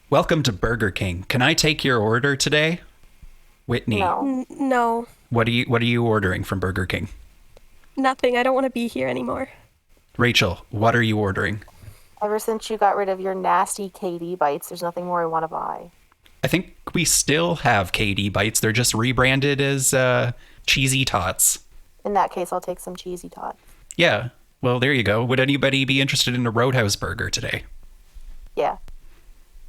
Welcome to Burger King. Can I take your order today? Whitney. No. No, What are you ordering from Burger King? nothing. I don't want to be here anymore. Rachel, what are you ordering? Ever since you got rid of your nasty KD bites, there's nothing more I want to buy. I think we still have KD bites. They're just rebranded as cheesy tots. In that case, I'll take some cheesy tots. Yeah. Well, there you go. Would anybody be interested in a Roadhouse burger today? Yeah.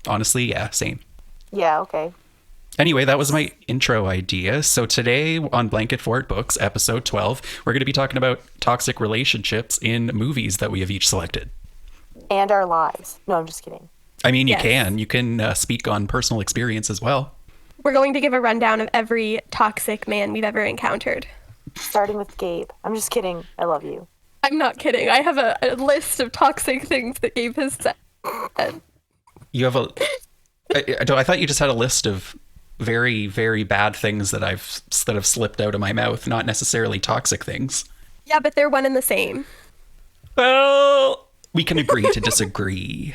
Honestly, yeah, same. Yeah, okay. Anyway, that was my intro idea. So today on Blanket Fort Books, episode 12, we're going to be talking about toxic relationships in movies that we have each selected. And our lives. No, I'm just kidding. I mean, Yes. you can speak on personal experience as well. We're going to give a rundown of every toxic man we've ever encountered. Starting with Gabe. I'm just kidding. I love you. I'm not kidding. I have a list of toxic things that Gabe has said. You have I thought you just had a list of very, very bad things that have slipped out of my mouth, not necessarily toxic things. Yeah, but they're one and the same. Well, we can agree to disagree.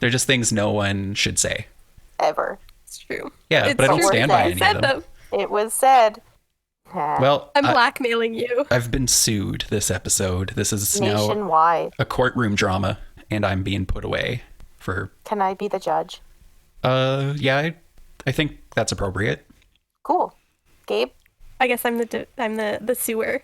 They're just things no one should say. Ever. It's true. Yeah, It's but I don't true. stand by I any said of them. It was said. Well, I'm blackmailing you. I've been sued this episode. This is now Nationwide. a courtroom drama, and I'm being put away for. Can I be the judge? Yeah, I think that's appropriate. Cool. Gabe? I guess I'm the sewer.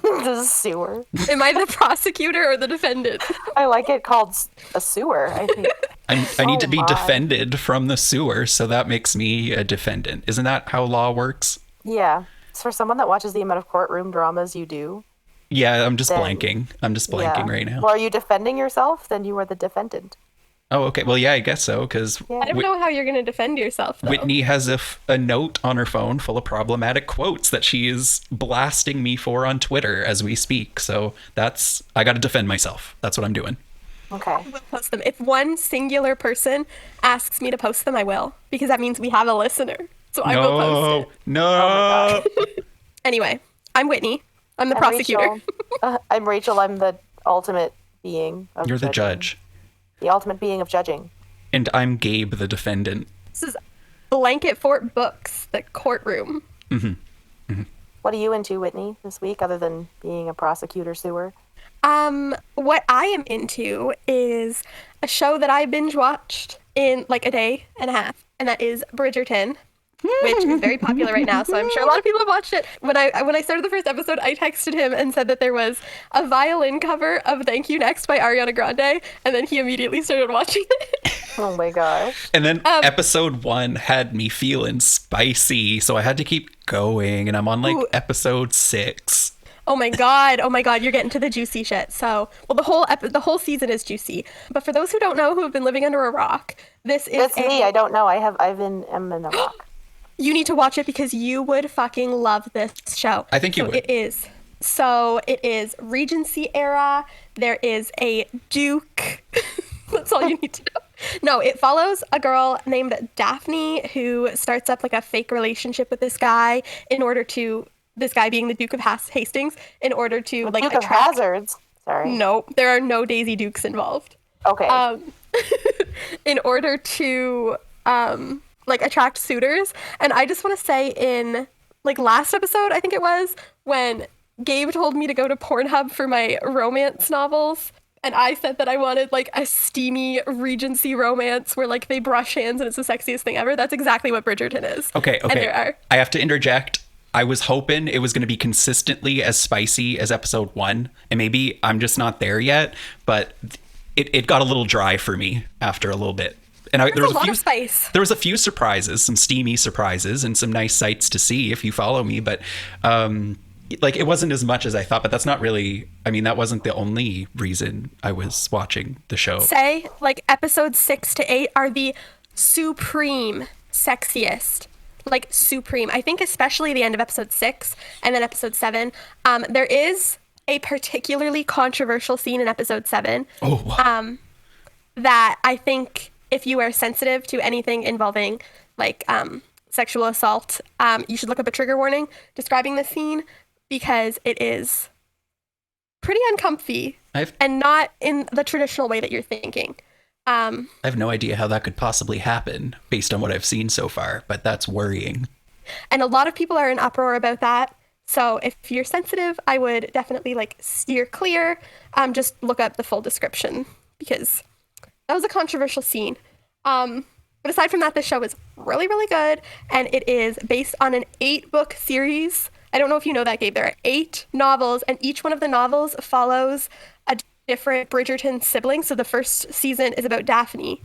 The sewer. Am I the prosecutor or the defendant? I like it called a sewer, I think. I need to be my. defended from the sewer, so that makes me a defendant. Isn't that how law works? Yeah. It's for someone that watches the amount of courtroom dramas you do. Yeah, I'm just Then- blanking. I'm just blanking Yeah. right now. Well, are you defending yourself? Then you are the defendant. Oh, okay. Well, yeah, I guess so, because Yeah. I don't know how you're going to defend yourself, though. Whitney has a note on her phone full of problematic quotes that she is blasting me for on Twitter as we speak. So I got to defend myself. That's what I'm doing. Okay. I will post them. If one singular person asks me to post them, I will, because that means we have a listener. So I will post it. No. Anyway, I'm Whitney. I'm the I'm prosecutor. Rachel. I'm Rachel. I'm the ultimate being of You're the judging. judge. The ultimate being of judging. And I'm Gabe, the defendant. This is Blanket Fort Books, the courtroom. What are you into, Whitney, this week, other than being a prosecutor sewer? What I am into is a show that I binge watched in like a day and a half, and that is Bridgerton, which is very popular right now. So I'm sure a lot of people have watched it. When I started the first episode, I texted him and said that there was a violin cover of "Thank You Next" by Ariana Grande, and then he immediately started watching it. Oh my gosh. And then episode 1 had me feeling spicy, so I had to keep going, and I'm on like Ooh. episode 6. Oh my god! you're getting to the juicy shit. So, well, the whole season is juicy. But for those who don't know, who have been living under a rock, this is That's me. I don't know. I'm in a rock. You need to watch it because you would fucking love this show. I think you would. It is. So it is Regency era. There is a Duke. That's all you need to know. No, it follows a girl named Daphne who starts up like a fake relationship with this guy this guy being the Duke of Hastings, in order to like Duke of attract. Hazards. Sorry. No, there are no Daisy Dukes involved. Okay. In order to like attract suitors. And I just want to say, in like last episode, I think it was, when Gabe told me to go to Pornhub for my romance novels, and I said that I wanted like a steamy Regency romance where like they brush hands and it's the sexiest thing ever. That's exactly what Bridgerton is. Okay. And there are. I have to interject. I was hoping it was going to be consistently as spicy as episode 1, and maybe I'm just not there yet, but it got a little dry for me after a little bit. And there was a lot of spice. There was a few surprises, some steamy surprises, and some nice sights to see if you follow me. But like it wasn't as much as I thought. But that's not really. I mean, that wasn't the only reason I was watching the show. Say like episodes 6 to 8 are the supreme sexiest. Like supreme. I think especially the end of episode 6 and then episode 7. There is a particularly controversial scene in episode 7. Oh, wow. That I think if you are sensitive to anything involving like sexual assault, you should look up a trigger warning describing this scene, because it is pretty uncomfy and not in the traditional way that you're thinking. I have no idea how that could possibly happen based on what I've seen so far, but that's worrying. And a lot of people are in uproar about that. So if you're sensitive, I would definitely like steer clear. Just look up the full description because that was a controversial scene. But aside from that, the show is really, really good. And it is based on an 8-book series. I don't know if you know that, Gabe. There are 8 novels, and each one of the novels follows a different Bridgerton sibling. So the first season is about Daphne.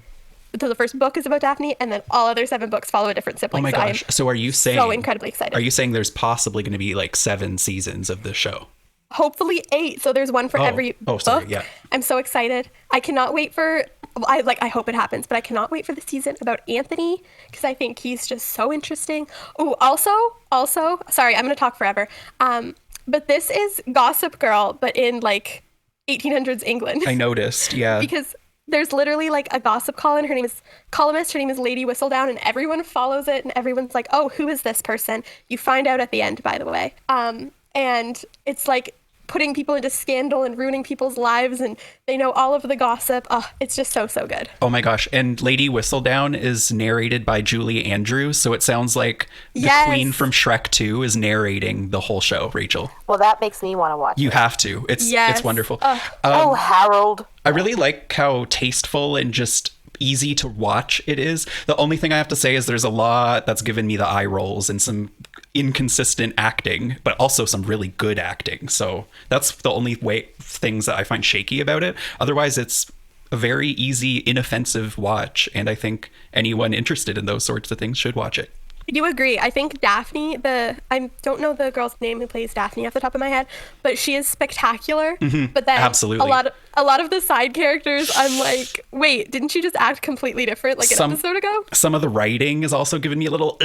So the first book is about Daphne, and then all other 7 books follow a different sibling. Oh my gosh. So are you saying... So incredibly excited. Are you saying there's possibly going to be like 7 seasons of this show? Hopefully 8. So there's one for every book. Sorry, yeah. I'm so excited. I cannot wait for... I hope it happens, but I cannot wait for the season about Anthony because I think he's just so interesting. Oh, also, sorry, I'm going to talk forever. But this is Gossip Girl, but in like 1800s England. I noticed, yeah. Because there's literally like a gossip columnist. Her name is Lady Whistledown, and everyone follows it, and everyone's like, oh, who is this person? You find out at the end, by the way. And it's like putting people into scandal and ruining people's lives, and they know all of the gossip. Oh, it's just so, so good. Oh my gosh. And Lady Whistledown is narrated by Julie Andrews, so it sounds like the queen from Shrek 2 is narrating the whole show, Rachel. Well, that makes me want to watch You it. have to. It's wonderful. Harold. I really like how tasteful and just easy to watch it is. The only thing I have to say is there's a lot that's given me the eye rolls and some inconsistent acting, but also some really good acting. So that's the only things that I find shaky about it. Otherwise, it's a very easy, inoffensive watch, and I think anyone interested in those sorts of things should watch it. I do agree. I think Daphne, I don't know the girl's name who plays Daphne off the top of my head, but she is spectacular. But then Absolutely. a lot of the side characters, I'm like, wait, didn't she just act completely different like an episode ago? Some of the writing has also given me a little...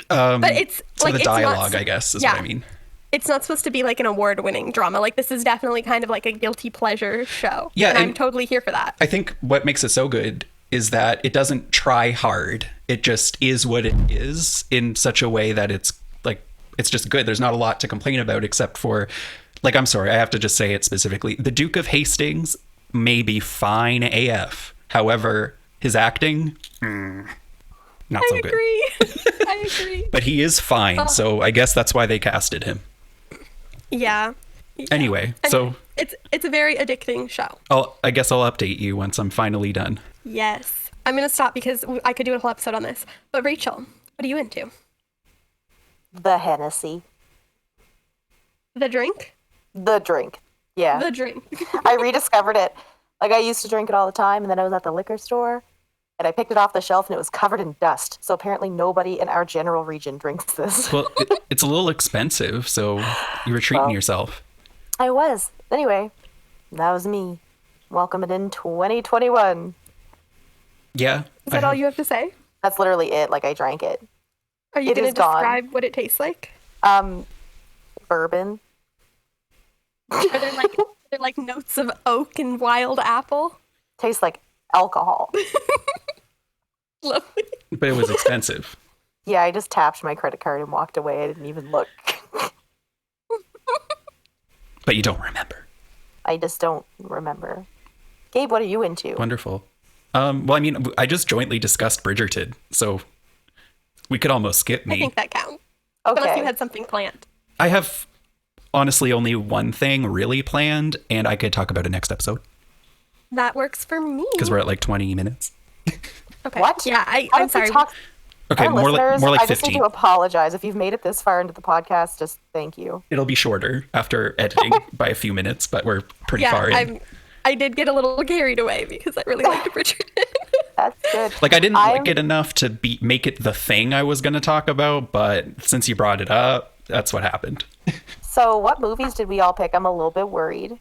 but it's some like of the dialogue, I guess, is what I mean. It's not supposed to be like an award-winning drama. Like, this is definitely kind of like a guilty pleasure show. Yeah, and I'm totally here for that. I think what makes it so good is that it doesn't try hard. It just is what it is in such a way that it's just good. There's not a lot to complain about except for, like, I'm sorry, I have to just say it specifically. The Duke of Hastings may be fine AF. However, his acting, not so good. I agree. But he is fine, so I guess that's why they casted him. Yeah. Anyway, and so... It's a very addicting show. I guess I'll update you once I'm finally done. Yes. I'm going to stop because I could do a whole episode on this. But Rachel, what are you into? The Hennessy. The drink? The drink. Yeah. The drink. I rediscovered it. Like, I used to drink it all the time, and then I was at the liquor store, and I picked it off the shelf, and it was covered in dust. So apparently nobody in our general region drinks this. Well, it's a little expensive, so you were treating yourself. I was. Anyway, that was me. Welcome it in 2021. Yeah. Is that all you have to say? That's literally it. Like, I drank it. Are you going to describe what it tastes like? Bourbon. Are there like notes of oak and wild apple? Tastes like alcohol. Lovely. But it was expensive. Yeah, I just tapped my credit card and walked away. I didn't even look. But you don't remember. I just don't remember. Gabe, what are you into? Wonderful. Well, I mean, I just jointly discussed Bridgerton, so we could almost skip me. I think that counts. Okay. Unless you had something planned. I have honestly only one thing really planned, and I could talk about it next episode. That works for me. Because we're at like 20 minutes. Okay. What? Yeah, I'm sorry. Okay, more like 15. I just need to apologize. If you've made it this far into the podcast, just thank you. It'll be shorter after editing by a few minutes, but we're pretty far in. I did get a little carried away because I really liked Bridgerton. That's good. Like, I didn't like it enough to make it the thing I was going to talk about, but since you brought it up, that's what happened. So what movies did we all pick? I'm a little bit worried.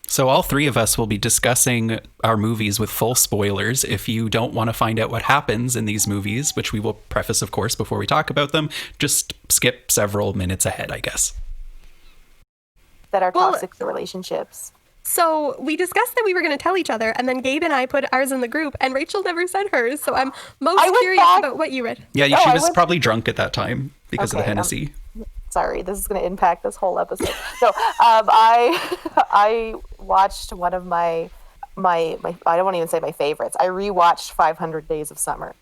So all 3 of us will be discussing our movies with full spoilers. If you don't want to find out what happens in these movies, which we will preface, of course, before we talk about them, just skip several minutes ahead, I guess. That are toxic relationships. So we discussed that we were going to tell each other, and then Gabe and I put ours in the group, and Rachel never said hers. So I'm most curious about what you read. Yeah, she was probably drunk at that time because of the Hennessy. Sorry, this is going to impact this whole episode. So I watched one of my my I don't want to even say my favorites. I rewatched 500 Days of Summer.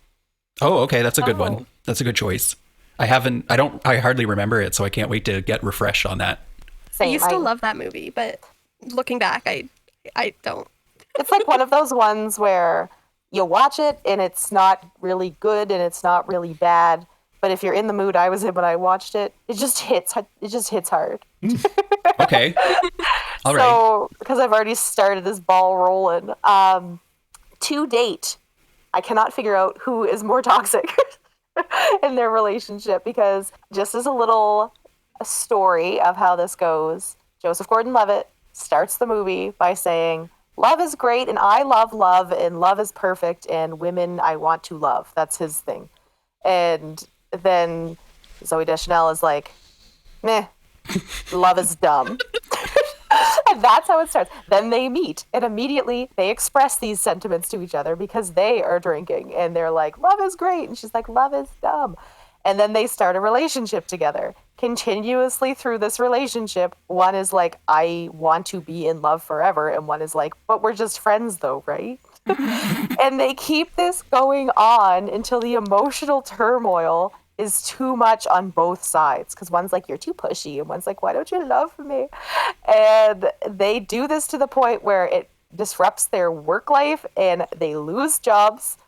Oh, okay. That's a good Oh. one. That's a good choice. I hardly remember it, so I can't wait to get refreshed on that. I Same. used to love that movie, but looking back, I don't. It's like one of those ones where you watch it and it's not really good and it's not really bad. But if you're in the mood I was in when I watched it, it just hits hard. Okay. All right. So, because I've already started this ball rolling, to date, I cannot figure out who is more toxic in their relationship, because just as a story of how this goes, Joseph Gordon-Levitt starts the movie by saying, love is great and I love love and love is perfect and women I want to love. That's his thing. And then Zooey Deschanel is like, meh, love is dumb. And that's how it starts. Then they meet and immediately they express these sentiments to each other because they are drinking and they're like, love is great. And she's like, love is dumb. And then they start a relationship together. Continuously through this relationship, one is like, I want to be in love forever. And one is like, but we're just friends though, right? And they keep this going on until the emotional turmoil is too much on both sides. Because one's like, you're too pushy. And one's like, why don't you love me? And they do this to the point where it disrupts their work life and they lose jobs.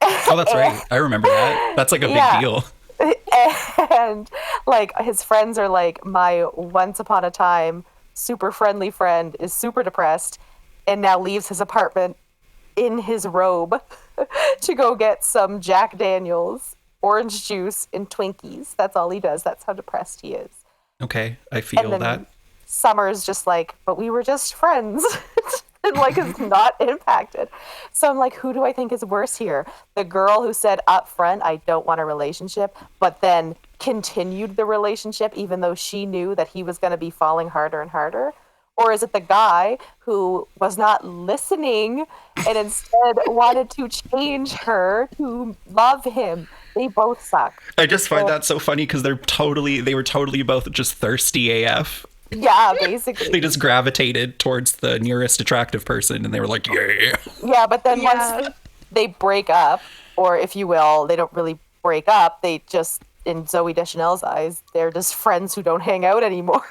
Oh, that's right. I remember that. That's like a big deal. And like his friends are like, my once upon a time super friendly friend is super depressed and now leaves his apartment in his robe to go get some Jack Daniels, orange juice, and Twinkies. That's all he does. That's how depressed he is. Okay, I feel that. Summer's just like, but we were just friends. And like is not impacted. So I'm like, who do I think is worse here? The girl who said up front, I don't want a relationship, but then continued the relationship even though she knew that he was going to be falling harder and harder? Or is it the guy who was not listening and instead wanted to change her to love him? They both suck. I just find that so funny because they were totally both just thirsty AF. Yeah, basically. They just gravitated towards the nearest attractive person and they were like, yeah. Yeah, but then once they break up, or if you will, they don't really break up, they just, in Zooey Deschanel's eyes, they're just friends who don't hang out anymore.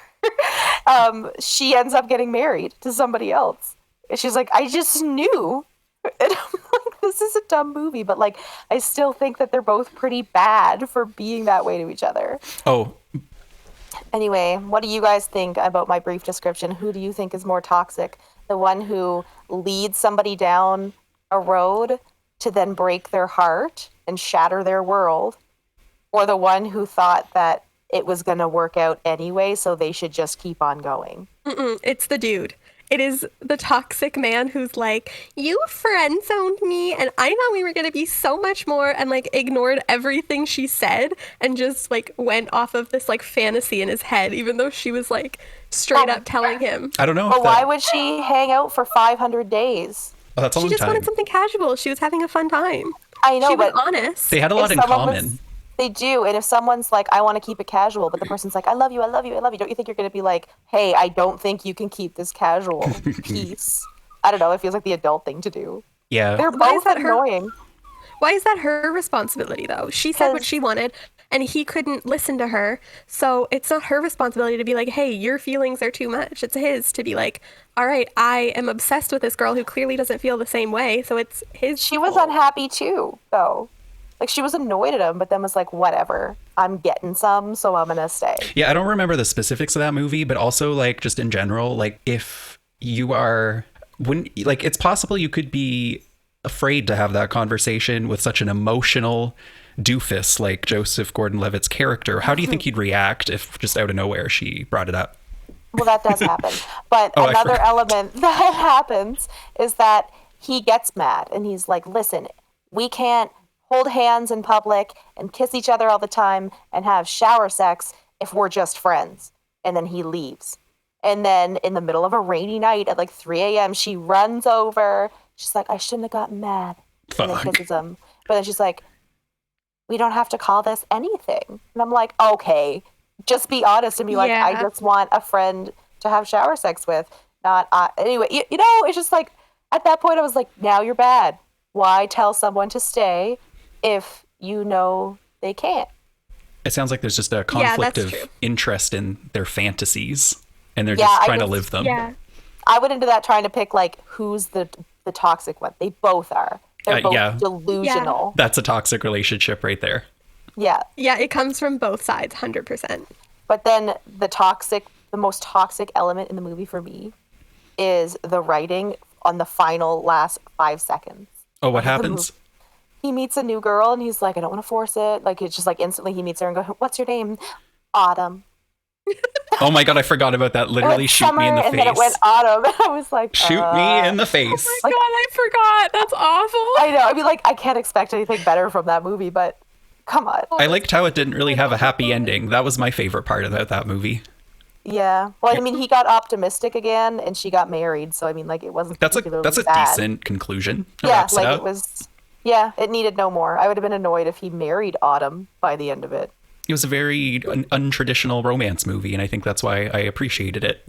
She ends up getting married to somebody else. And she's like, I just knew. And I'm like, this is a dumb movie, but like, I still think that they're both pretty bad for being that way to each other. Oh. Anyway, what do you guys think about my brief description? Who do you think is more toxic? The one who leads somebody down a road to then break their heart and shatter their world? Or the one who thought that it was going to work out anyway, so they should just keep on going? It's the dude. It is the toxic man who's like, you friend zoned me and I thought we were going to be so much more, and like ignored everything she said and just like went off of this like fantasy in his head, even though she was like straight up telling him. I don't know. But why would she hang out for 500 days? Oh, that's a long She just time. wanted something casual. She was having a fun time. I know, She was but honest. They had a lot in common. They do. And if someone's like, I want to keep it casual, but the person's like, I love you, I love you, I love you, don't you think you're going to be like, hey, I don't think you can keep this casual piece? I don't know. It feels like the adult thing to do. Yeah. They're both annoying. Why is that her responsibility, though? She said what she wanted, and he couldn't listen to her. So it's not her responsibility to be like, hey, your feelings are too much. It's his to be like, all right, I am obsessed with this girl who clearly doesn't feel the same way. So it's his She was fault. unhappy too, though. Like, she was annoyed at him, but then was like, whatever. I'm getting some, so I'm going to stay. Yeah, I don't remember the specifics of that movie, but also like just in general, like if you are, it's possible you could be afraid to have that conversation with such an emotional doofus like Joseph Gordon-Levitt's character. How do you think he'd react if just out of nowhere she brought it up? Well, that does happen. But Oh, another element that happens is that he gets mad and he's like, listen, we can't hold hands in public and kiss each other all the time and have shower sex if we're just friends. And then he leaves. And then in the middle of a rainy night at like 3 a.m., she runs over. She's like, I shouldn't have gotten mad. And then kisses him. But then she's like, we don't have to call this anything. And I'm like, okay, just be honest and be like, I just want a friend to have shower sex with. not anyway. You know, it's just like at that point I was like, now you're bad. Why tell someone to stay if you know they can't? It sounds like there's just a conflict of interest in their fantasies, and they're just trying to live them. Yeah. I went into that trying to pick like who's the toxic one. They both are. They're both delusional. That's a toxic relationship right there. Yeah. Yeah, it comes from both sides, 100%. But then the most toxic element in the movie for me is the writing on the final last 5 seconds. Oh, what happens? He meets a new girl and he's like, I don't want to force it. Like, it's just like instantly he meets her and goes, what's your name? Autumn. Oh my God, I forgot about that. Literally shoot me in the face. And then it went autumn. And I was like, shoot me in the face. Oh my God, I forgot. That's awful. I know. I mean, like, I can't expect anything better from that movie, but come on. I liked how it didn't really have a happy ending. That was my favorite part about that movie. Yeah. Well, I mean, he got optimistic again and she got married. So, I mean, like, it wasn't that's a sad. decent conclusion. Yeah, like it was. Yeah, it needed no more. I would have been annoyed if he married Autumn by the end of it. It was a very untraditional romance movie, and I think that's why I appreciated it.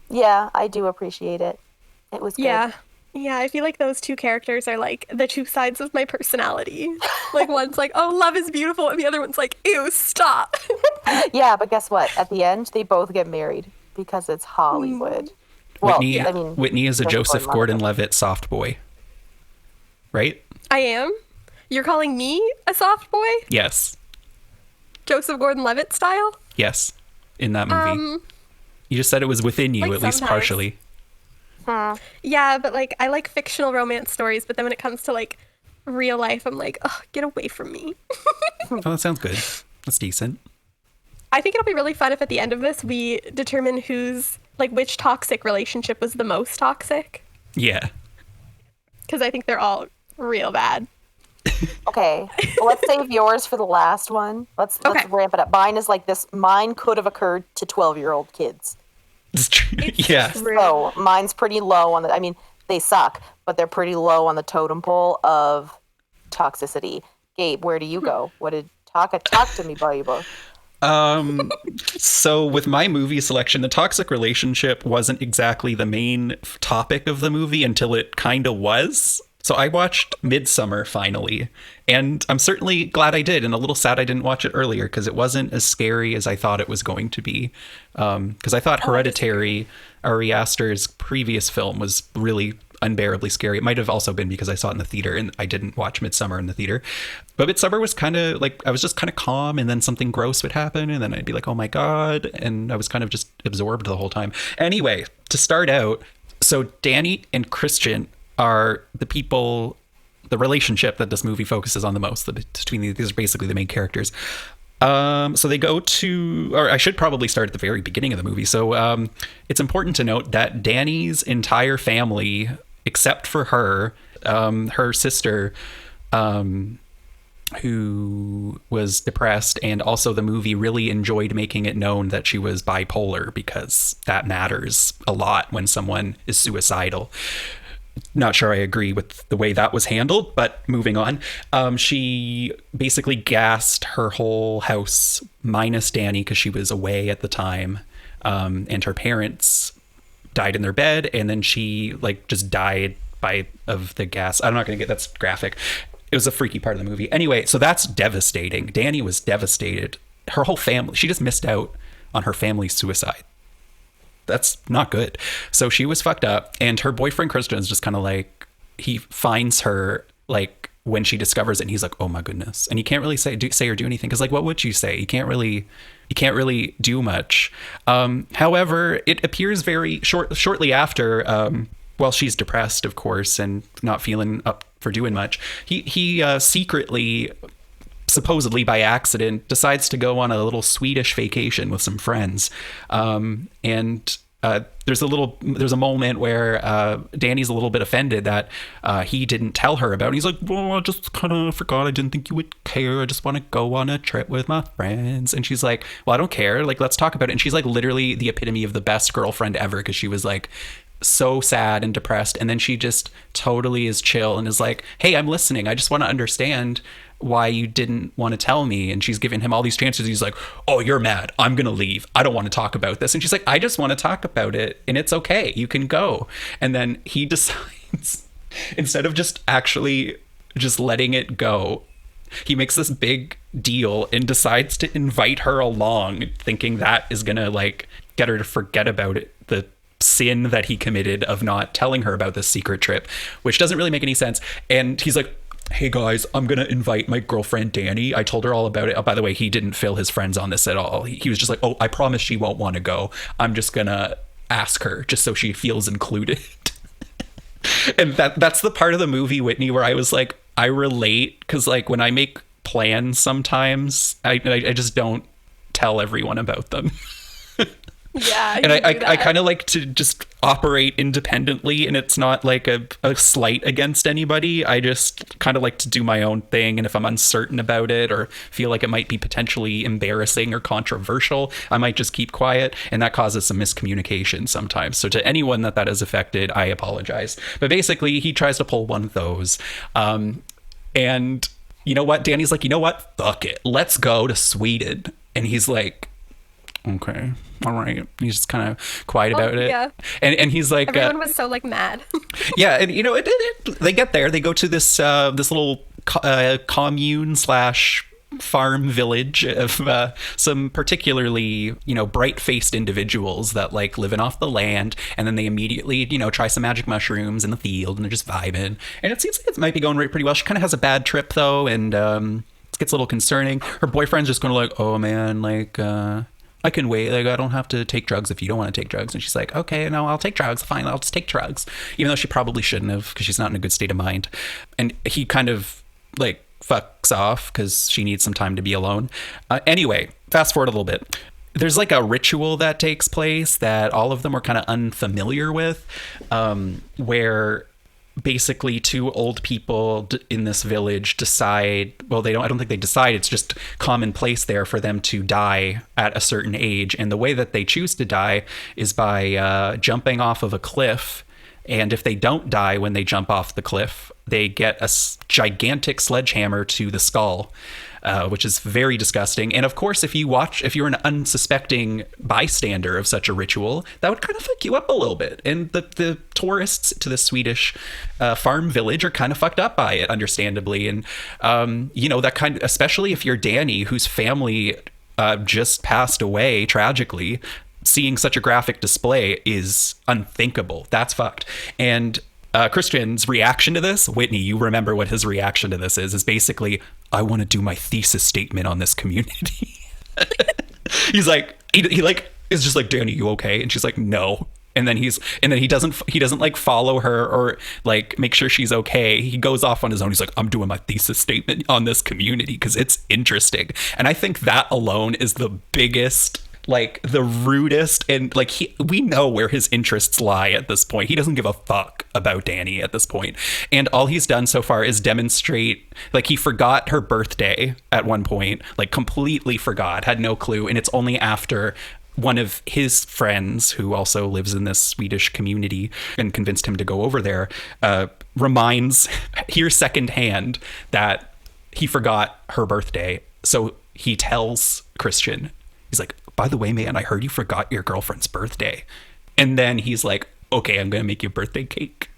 Yeah, I do appreciate it. It was good. Yeah, I feel like those two characters are like the two sides of my personality. Like one's like, oh, love is beautiful, and the other one's like, ew, stop. Yeah, but guess what? At the end, they both get married because it's Hollywood. Well, Whitney is a Joseph Gordon-Levitt soft boy. Right? I am? You're calling me a soft boy? Yes. Joseph Gordon-Levitt style? Yes, in that movie. You just said it was within you, like at least partially. Yeah, but like I like fictional romance stories, but then when it comes to like real life, I'm like, oh, get away from me. Oh, that sounds good. That's decent. I think it'll be really fun if at the end of this we determine which toxic relationship was the most toxic. Yeah. Because I think they're all real bad. Okay, well, let's save yours for the last one. Let's ramp it up. Mine is like this. Mine could have occurred to 12-year-old kids. Yeah. So mine's pretty low on the. I mean, they suck, but they're pretty low on the totem pole of toxicity. Gabe, where do you go? What did talk to me, baby? So with my movie selection, the toxic relationship wasn't exactly the main topic of the movie until it kind of was. So I watched Midsommar finally, and I'm certainly glad I did, and a little sad I didn't watch it earlier because it wasn't as scary as I thought it was going to be. Because I thought Hereditary, Ari Aster's previous film, was really unbearably scary. It might have also been because I saw it in the theater and I didn't watch Midsommar in the theater. But Midsommar was kind of like, I was just kind of calm, and then something gross would happen and then I'd be like, oh my God. And I was kind of just absorbed the whole time. Anyway, to start out, so Danny and Christian are the relationship that this movie focuses on the most. These are basically the main characters. So they go to, or I should probably start at the very beginning of the movie. So it's important to note that Danny's entire family, except for her sister, who was depressed, and also the movie really enjoyed making it known that she was bipolar because that matters a lot when someone is suicidal. Not sure I agree with the way that was handled, but moving on. She basically gassed her whole house minus Danny because she was away at the time. And her parents died in their bed, and then she just died of the gas. I'm not going to get, that's graphic. It was a freaky part of the movie. Anyway, so that's devastating. Danny was devastated. Her whole family, she just missed out on her family's suicide. That's not good. So she was fucked up, and her boyfriend Christian is just kind of like, he finds her when she discovers it, and he's like, oh my goodness. And he can't really say or do anything because what would you say? You can't really do much. However, it appears very shortly after, while she's depressed, of course, and not feeling up for doing much, he secretly, supposedly by accident, decides to go on a little Swedish vacation with some friends. And there's a moment where Danny's a little bit offended that he didn't tell her about it. He's like, well, I just kind of forgot. I didn't think you would care. I just want to go on a trip with my friends. And she's like, well, I don't care. Let's talk about it. And she's literally the epitome of the best girlfriend ever, because she was so sad and depressed, and then she just totally is chill and is like, hey, I'm listening. I just want to understand why you didn't want to tell me. And she's giving him all these chances. He's like, oh, you're mad. I'm going to leave. I don't want to talk about this. And she's like, I just want to talk about it. And it's okay. You can go. And then he decides, instead of just actually just letting it go, he makes this big deal and decides to invite her along, thinking that is going to like get her to forget about it, the sin that he committed of not telling her about this secret trip, which doesn't really make any sense. And he's like, hey guys, I'm gonna invite my girlfriend Danny. I told her all about it. Oh, by the way, he didn't fill his friends on this at all. He was just like, oh, I promise she won't want to go. I'm just gonna ask her just so she feels included. And that's the part of the movie, Whitney, where I was like, I relate, because like when I make plans sometimes, I just don't tell everyone about them. Yeah. And I kind of like to just operate independently, and it's not like a slight against anybody. I just kind of like to do my own thing. And if I'm uncertain about it or feel like it might be potentially embarrassing or controversial, I might just keep quiet. And that causes some miscommunication sometimes. So to anyone that has affected, I apologize. But basically, he tries to pull one of those. And you know what? Danny's like, you know what? Fuck it. Let's go to Sweden. And he's like, okay, all right. He's just kind of quiet about it. Yeah. And he's like, everyone was so like mad. yeah. And you know, they get there, they go to this little commune / farm village of some particularly, you know, bright-faced individuals that like living off the land. And then they immediately, you know, try some magic mushrooms in the field, and they're just vibing. And it seems like it might be going pretty well. She kind of has a bad trip though, and it gets a little concerning. Her boyfriend's just going to like, oh man, like I can wait. Like, I don't have to take drugs if you don't want to take drugs. And she's like, okay, no, I'll take drugs. Fine, I'll just take drugs. Even though she probably shouldn't have, because she's not in a good state of mind. And he kind of like fucks off because she needs some time to be alone. Anyway, fast forward a little bit. There's like a ritual that takes place that all of them are kind of unfamiliar with, where basically two old people in this village decide, well, I don't think they decide, it's just commonplace there for them to die at a certain age. And the way that they choose to die is by jumping off of a cliff. And if they don't die when they jump off the cliff, they get a gigantic sledgehammer to the skull, which is very disgusting. And of course, if you're an unsuspecting bystander of such a ritual, that would kind of fuck you up a little bit. And the tourists to the Swedish farm village are kind of fucked up by it, understandably. And, you know, that kind of, especially if you're Danny, whose family just passed away tragically, seeing such a graphic display is unthinkable. That's fucked. And Christian's reaction to this, Whitney, you remember what his reaction to this is basically, I want to do my thesis statement on this community. He's like, he like is just like, Danny, you okay? And she's like, no. And then he doesn't like follow her or like make sure she's okay. He goes off on his own. He's like, I'm doing my thesis statement on this community because it's interesting. And I think that alone is the biggest, like the rudest, and like we know where his interests lie at this point. He doesn't give a fuck about Danny at this point. And all he's done so far is demonstrate, like he forgot her birthday at one point, like completely forgot, had no clue. And it's only after one of his friends, who also lives in this Swedish community and convinced him to go over there, hears secondhand that he forgot her birthday. So he tells Christian, he's like, by the way, man, I heard you forgot your girlfriend's birthday. And then he's like, okay, I'm going to make you a birthday cake.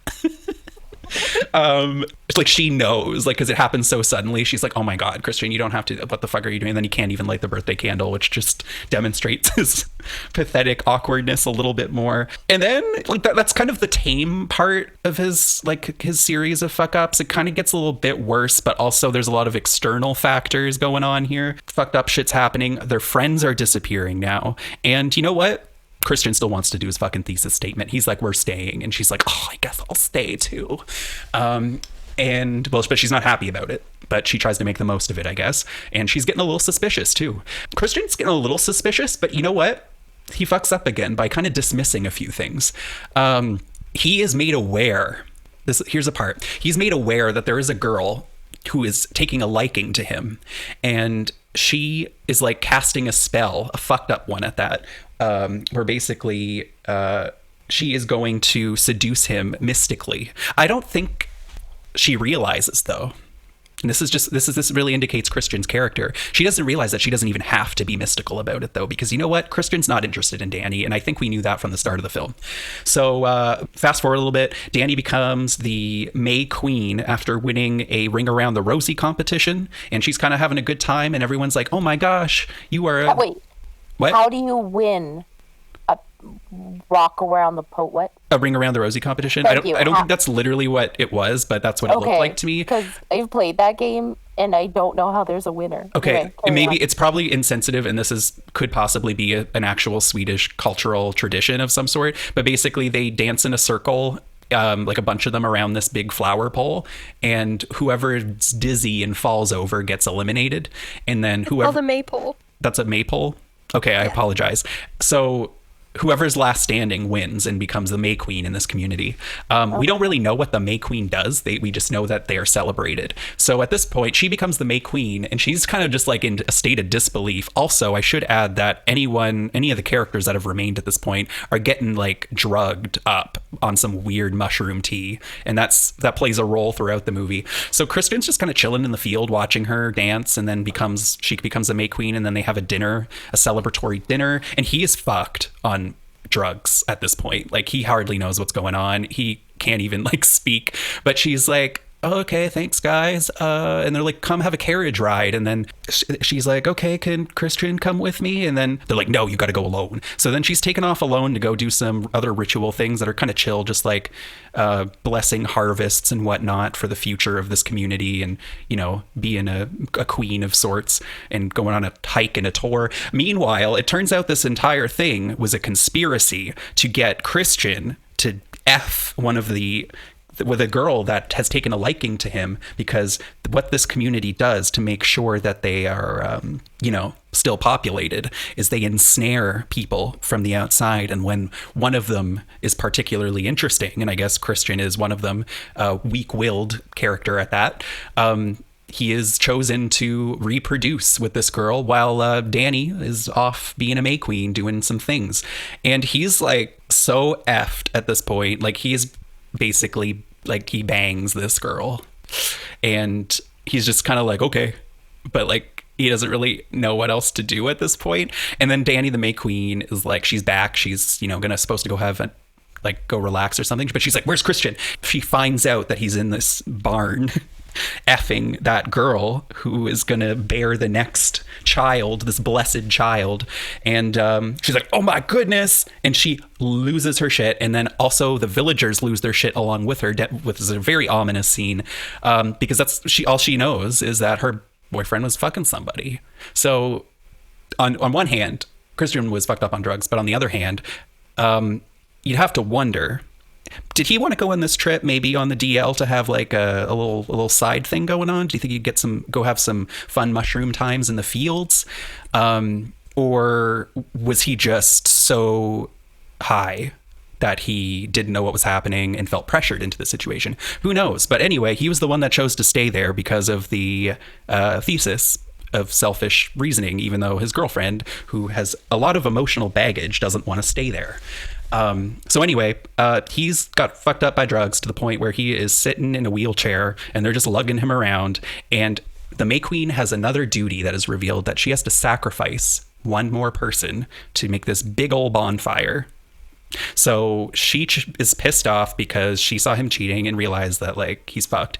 It's like she knows, like, because it happens so suddenly. She's like, oh my God, Christian, you don't have to, what the fuck are you doing? And then he can't even light the birthday candle, which just demonstrates his pathetic awkwardness a little bit more. And then like that's kind of the tame part of his series of fuck ups. It kind of gets a little bit worse, but also there's a lot of external factors going on here. Fucked up shit's happening. Their friends are disappearing now. And you know what? Christian still wants to do his fucking thesis statement. He's like, we're staying. And she's like, oh, I guess I'll stay too. But she's not happy about it, but she tries to make the most of it, I guess. And she's getting a little suspicious too. Christian's getting a little suspicious, but you know what? He fucks up again by kind of dismissing a few things. He is made aware. Here's a part. He's made aware that there is a girl who is taking a liking to him. And she is like casting a spell, a fucked up one at that, where basically she is going to seduce him mystically. I don't think she realizes, though. And this really indicates Christian's character. She doesn't realize that she doesn't even have to be mystical about it, though, because you know what? Christian's not interested in Danny, and I think we knew that from the start of the film. So fast forward a little bit, Danny becomes the May Queen after winning a Ring Around the Rosie competition, and she's kind of having a good time, and everyone's like, "Oh my gosh, you are." Wait, what? How do you win a rock around the what? A Ring Around the Rosie competition. Thank I don't think that's literally what it was, but that's what it looked like to me. Because I've played that game and I don't know how there's a winner. Okay, maybe it's probably insensitive, and could possibly be an actual Swedish cultural tradition of some sort. But basically, they dance in a circle. Like a bunch of them around this big flower pole, and whoever's dizzy and falls over gets eliminated. And then whoever... the maypole. That's a maypole? Okay, I apologize. So whoever's last standing wins and becomes the May Queen in this community. We don't really know what the May Queen does. We just know that they are celebrated. So at this point, she becomes the May Queen, and she's kind of just like in a state of disbelief. Also, I should add that any of the characters that have remained at this point are getting like drugged up on some weird mushroom tea, and that plays a role throughout the movie. So Kristen's just kind of chilling in the field watching her dance, and then she becomes the May Queen, and then they have a celebratory dinner, and he is fucked on drugs at this point. Like, he hardly knows what's going on. He can't even like speak, but she's like, "Oh, okay, thanks guys," and they're like, "Come have a carriage ride," and then she's like, "Okay, can Christian come with me?" And then they're like, "No, you got to go alone." So then she's taken off alone to go do some other ritual things that are kind of chill, just like blessing harvests and whatnot for the future of this community, and being a queen of sorts, and going on a hike and a tour. Meanwhile, it turns out this entire thing was a conspiracy to get Christian to F with a girl that has taken a liking to him, because what this community does to make sure that they are, still populated is they ensnare people from the outside. And when one of them is particularly interesting, and I guess Christian is one of them, a weak-willed character at that, he is chosen to reproduce with this girl while Danny is off being a May Queen doing some things. And he's like so effed at this point. Like, he's basically like, he bangs this girl, and he's just kind of like, okay, but like, he doesn't really know what else to do at this point. And then Danny the May Queen is like, she's back, she's supposed to go go relax or something, but she's like, "Where's Christian?" She finds out that he's in this barn effing that girl who is gonna bear the next child, this blessed child. And she's like, "Oh my goodness," and she loses her shit. And then also the villagers lose their shit along with her, which is a very ominous scene, because all she knows is that her boyfriend was fucking somebody. So on one hand, Christian was fucked up on drugs, but on the other hand, you'd have to wonder, did he want to go on this trip maybe on the DL to have like a little side thing going on? Do you think he'd go have some fun mushroom times in the fields? Or was he just so high that he didn't know what was happening and felt pressured into the situation? Who knows? But anyway, he was the one that chose to stay there because of the thesis of selfish reasoning, even though his girlfriend, who has a lot of emotional baggage, doesn't want to stay there. So anyway, he's got fucked up by drugs to the point where he is sitting in a wheelchair and they're just lugging him around. And the May Queen has another duty that is revealed, that she has to sacrifice one more person to make this big old bonfire. So she is pissed off because she saw him cheating and realized that like he's fucked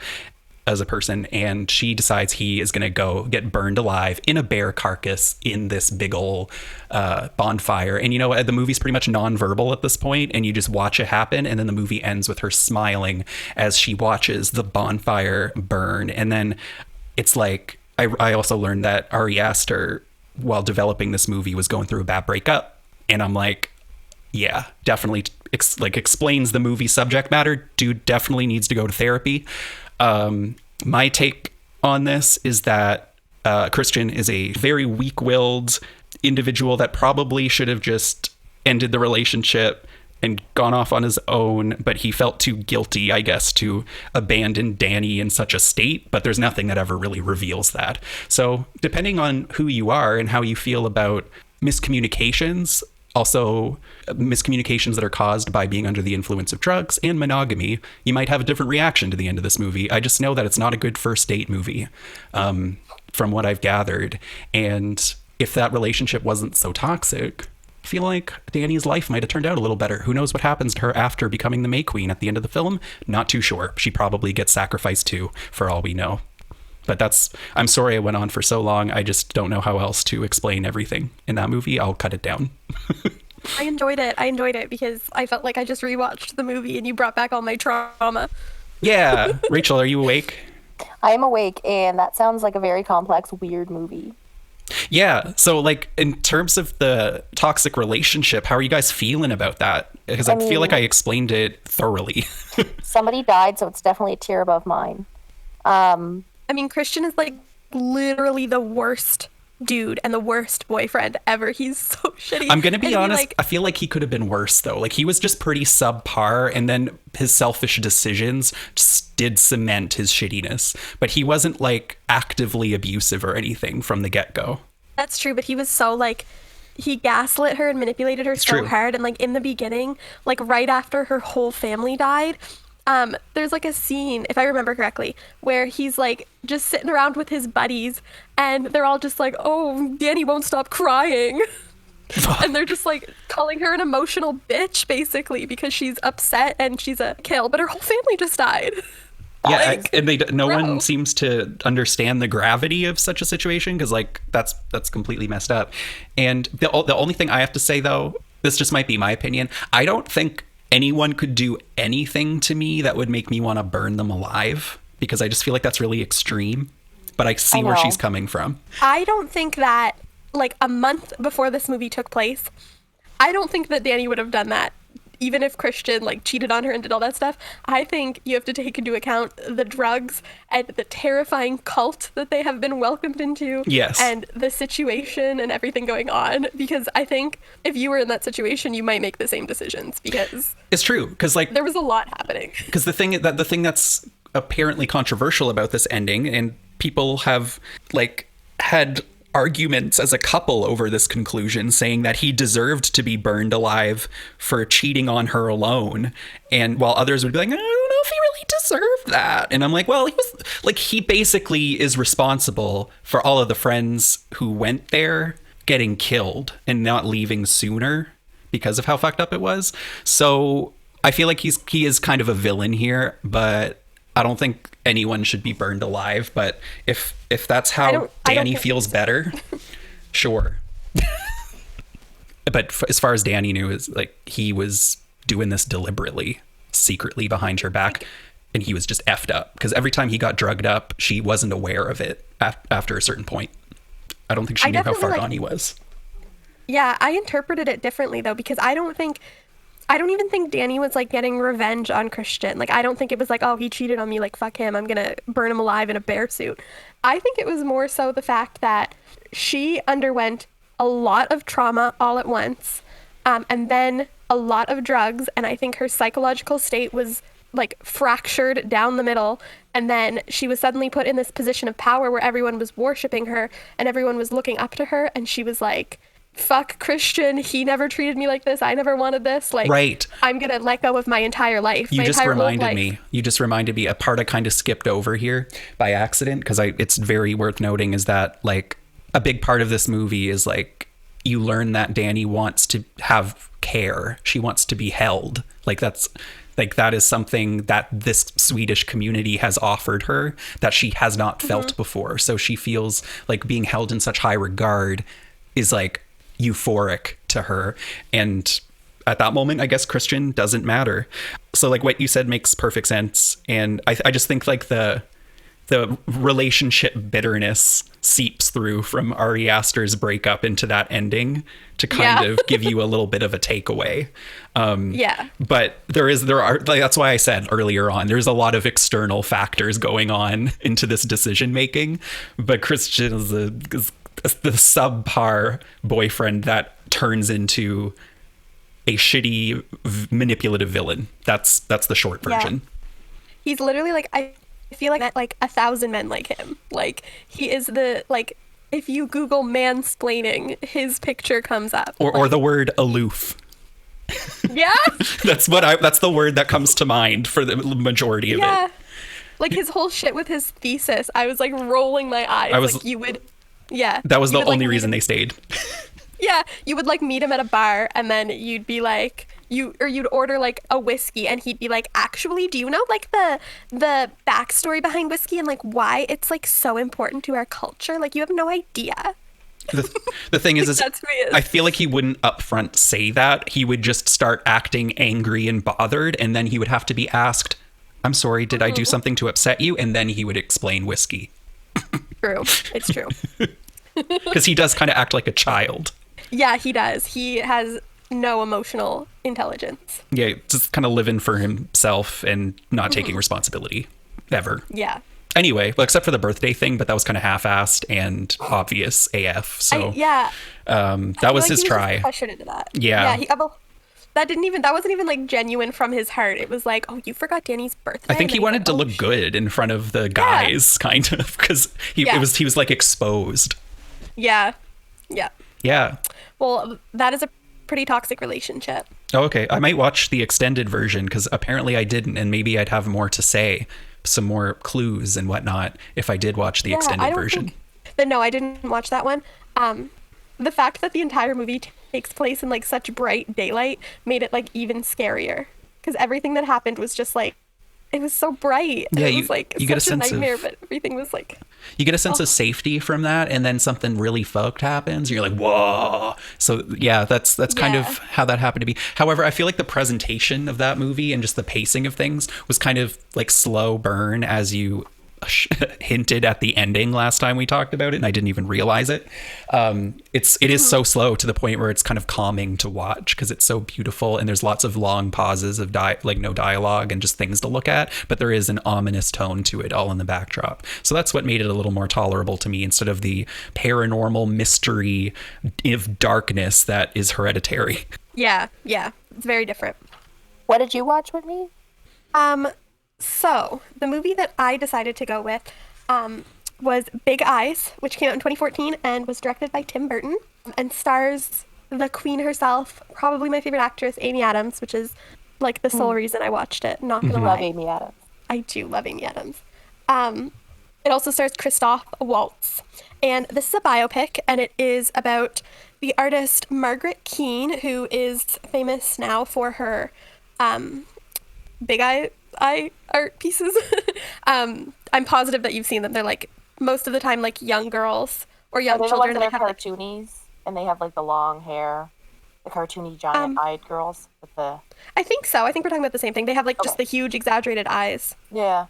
as a person, and she decides he is going to go get burned alive in a bear carcass in this big ol' bonfire. And the movie's pretty much nonverbal at this point, and you just watch it happen, and then the movie ends with her smiling as she watches the bonfire burn. And then it's like, I also learned that Ari Aster, while developing this movie, was going through a bad breakup, and I'm like, yeah, definitely explains the movie subject matter. Dude definitely needs to go to therapy. My take on this is that Christian is a very weak-willed individual that probably should have just ended the relationship and gone off on his own, but he felt too guilty, I guess, to abandon Danny in such a state, but there's nothing that ever really reveals that. So depending on who you are and how you feel about miscommunications, also miscommunications that are caused by being under the influence of drugs and monogamy, you might have a different reaction to the end of this movie. I just know that it's not a good first date movie, from what I've gathered. And if that relationship wasn't so toxic, I feel like Dani's life might have turned out a little better. Who knows what happens to her after becoming the May Queen at the end of the film? Not too sure. She probably gets sacrificed too, for all we know. But I'm sorry I went on for so long. I just don't know how else to explain everything in that movie. I'll cut it down. I enjoyed it because I felt like I just rewatched the movie and you brought back all my trauma. Yeah. Rachel, are you awake? I am awake, and that sounds like a very complex, weird movie. Yeah. So, like, in terms of the toxic relationship, how are you guys feeling about that? Because I feel like I explained it thoroughly. Somebody died, so it's definitely a tier above mine. I mean, Christian is like literally the worst dude and the worst boyfriend ever. He's so shitty. I'm gonna be honest, like, I feel like he could have been worse though. Like, he was just pretty subpar, and then his selfish decisions just did cement his shittiness. But he wasn't like actively abusive or anything from the get-go. That's true, but he was so like, he gaslit her and manipulated her so hard. And like in the beginning, like right after her whole family died, there's like a scene, if I remember correctly, where he's like just sitting around with his buddies and they're all just like, oh, Dani won't stop crying. And they're just like calling her an emotional bitch basically because she's upset and she's a kill, but her whole family just died. Yeah, Like, and no one seems to understand the gravity of such a situation, because like that's completely messed up. And the only thing I have to say though, this just might be my opinion, I don't think anyone could do anything to me that would make me want to burn them alive, because I just feel like that's really extreme. But I see where she's coming from. I don't think that, like, a month before this movie took place, I don't think that Dani would have done that, even if Christian, like, cheated on her and did all that stuff. I think you have to take into account the drugs and the terrifying cult that they have been welcomed into. Yes. And the situation and everything going on. Because I think if you were in that situation, you might make the same decisions, because it's true, because like there was a lot happening. Because the thing that's apparently controversial about this ending, and people have like had arguments as a couple over this conclusion, saying that he deserved to be burned alive for cheating on her alone, and while others would be like, I don't know if he really deserved that. And I'm like, well, he basically is responsible for all of the friends who went there getting killed and not leaving sooner because of how fucked up it was. So I feel like he is kind of a villain here, but I don't think anyone should be burned alive. But if that's how Dani feels better, sure. But as far as Dani knew, is like he was doing this deliberately, secretly behind her back, and he was just effed up, because every time he got drugged up, she wasn't aware of it after a certain point. I don't think she knew how far gone he was. Yeah, I interpreted it differently though, because I don't even think Dani was like getting revenge on Christian. Like, I don't think it was like, oh, he cheated on me, like, fuck him, I'm gonna burn him alive in a bear suit. I think it was more so the fact that she underwent a lot of trauma all at once, and then a lot of drugs, and I think her psychological state was like fractured down the middle, and then she was suddenly put in this position of power where everyone was worshiping her and everyone was looking up to her, and she was like, fuck Christian, he never treated me like this, I never wanted this, like, right, I'm gonna let go of my entire life. You just reminded me a part I kind of skipped over here by accident, because it's very worth noting, is that like a big part of this movie is like you learn that Dani wants to have care, she wants to be held, that is something that this Swedish community has offered her that she has not felt before. So she feels like being held in such high regard is like euphoric to her. And at that moment, I guess Christian doesn't matter. So like what you said makes perfect sense. And I just think like the relationship bitterness seeps through from Ari Aster's breakup into that ending to kind of give you a little bit of a takeaway. But there are like, that's why I said earlier on, there's a lot of external factors going on into this decision making, but Christian is the subpar boyfriend that turns into a shitty manipulative villain. That's the short version. He's literally like, I feel like that like 1,000 men like him. Like, he is the like if you Google mansplaining, his picture comes up. Or the word aloof. Yeah. That's the word that comes to mind for the majority of it. Like his whole shit with his thesis, I was like rolling my eyes. Like you would, that was the only reason they stayed. Yeah, you would like meet him at a bar, and then you'd be like, you'd order like a whiskey, and he'd be like, actually, do you know like the backstory behind whiskey and like why it's like so important to our culture? Like you have no idea. The thing is, That's who he is. I feel like he wouldn't upfront say that. He would just start acting angry and bothered, and then he would have to be asked, I'm sorry, did I do something to upset you? And then he would explain whiskey. True. It's true. Because he does kind of act like a child. Yeah, he does. He has no emotional intelligence. Yeah, just kind of living for himself and not taking responsibility ever. Yeah. Anyway, well, except for the birthday thing, but that was kind of half-assed and obvious AF. So that was his try. Pressured into that. Yeah. That wasn't even like genuine from his heart. It was like, oh, you forgot Danny's birthday. I think he wanted to look good in front of the guys, kind of, because he was like exposed. Yeah. Yeah. Yeah. Well, that is a pretty toxic relationship. Oh, okay. I might watch the extended version because apparently I didn't, and maybe I'd have more to say, some more clues and whatnot if I did watch the extended version. No, I didn't watch that one. The fact that the entire movie takes place in like such bright daylight made it like even scarier because everything that happened was just like, it was so bright. Yeah, it was like you get a sense nightmare, of, but everything was like, you get a sense of safety from that, and then something really fucked happens, and you're like, whoa. So yeah, that's kind of how that happened to be. However, I feel like the presentation of that movie and just the pacing of things was kind of like slow burn, as you hinted at the ending last time we talked about it, and I didn't even realize it. It is so slow to the point where it's kind of calming to watch because it's so beautiful, and there's lots of long pauses of no dialogue and just things to look at, but there is an ominous tone to it all in the backdrop. So that's what made it a little more tolerable to me instead of the paranormal mystery of darkness that is Hereditary. Yeah, it's very different. What did you watch, Whitney? So, the movie that I decided to go with was Big Eyes, which came out in 2014 and was directed by Tim Burton and stars the queen herself, probably my favorite actress, Amy Adams, which is like the sole reason I watched it. Not gonna lie. Love Amy Adams. I do love Amy Adams. It also stars Christoph Waltz. And this is a biopic, and it is about the artist Margaret Keane, who is famous now for her Big Eye art pieces. I'm positive that you've seen them. They're like most of the time like young girls or young children. They're cartoonies, and they have like the long hair, the cartoony giant-eyed girls with the. I think so. I think we're talking about the same thing. They have like just the huge exaggerated eyes. Yeah.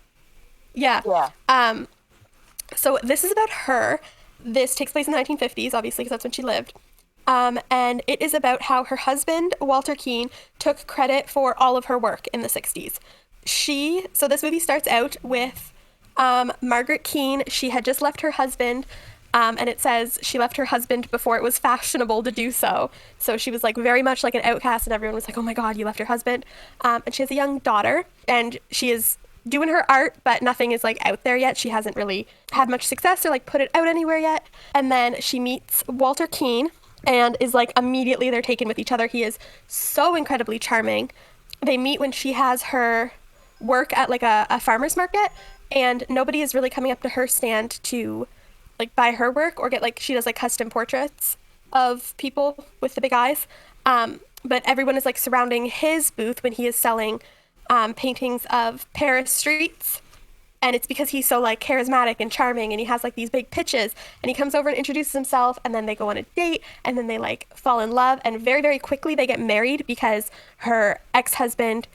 So this is about her. This takes place in the 1950s, obviously, because that's when she lived. And it is about how her husband, Walter Keane, took credit for all of her work in the 60s. So this movie starts out with Margaret Keane. She had just left her husband, and it says she left her husband before it was fashionable to do so. So she was like very much like an outcast, and everyone was like, oh my God, you left your husband. And she has a young daughter, and she is doing her art, but nothing is like out there yet. She hasn't really had much success or like put it out anywhere yet. And then she meets Walter Keane and is like immediately they're taken with each other. He is so incredibly charming. They meet when she has her work at like a farmer's market, and nobody is really coming up to her stand to like buy her work or get like, she does like custom portraits of people with the big eyes. But everyone is like surrounding his booth when he is selling paintings of Paris streets. And it's because he's so like charismatic and charming, and he has like these big pitches, and he comes over and introduces himself, and then they go on a date, and then they like fall in love, and very, very quickly they get married because her ex-husband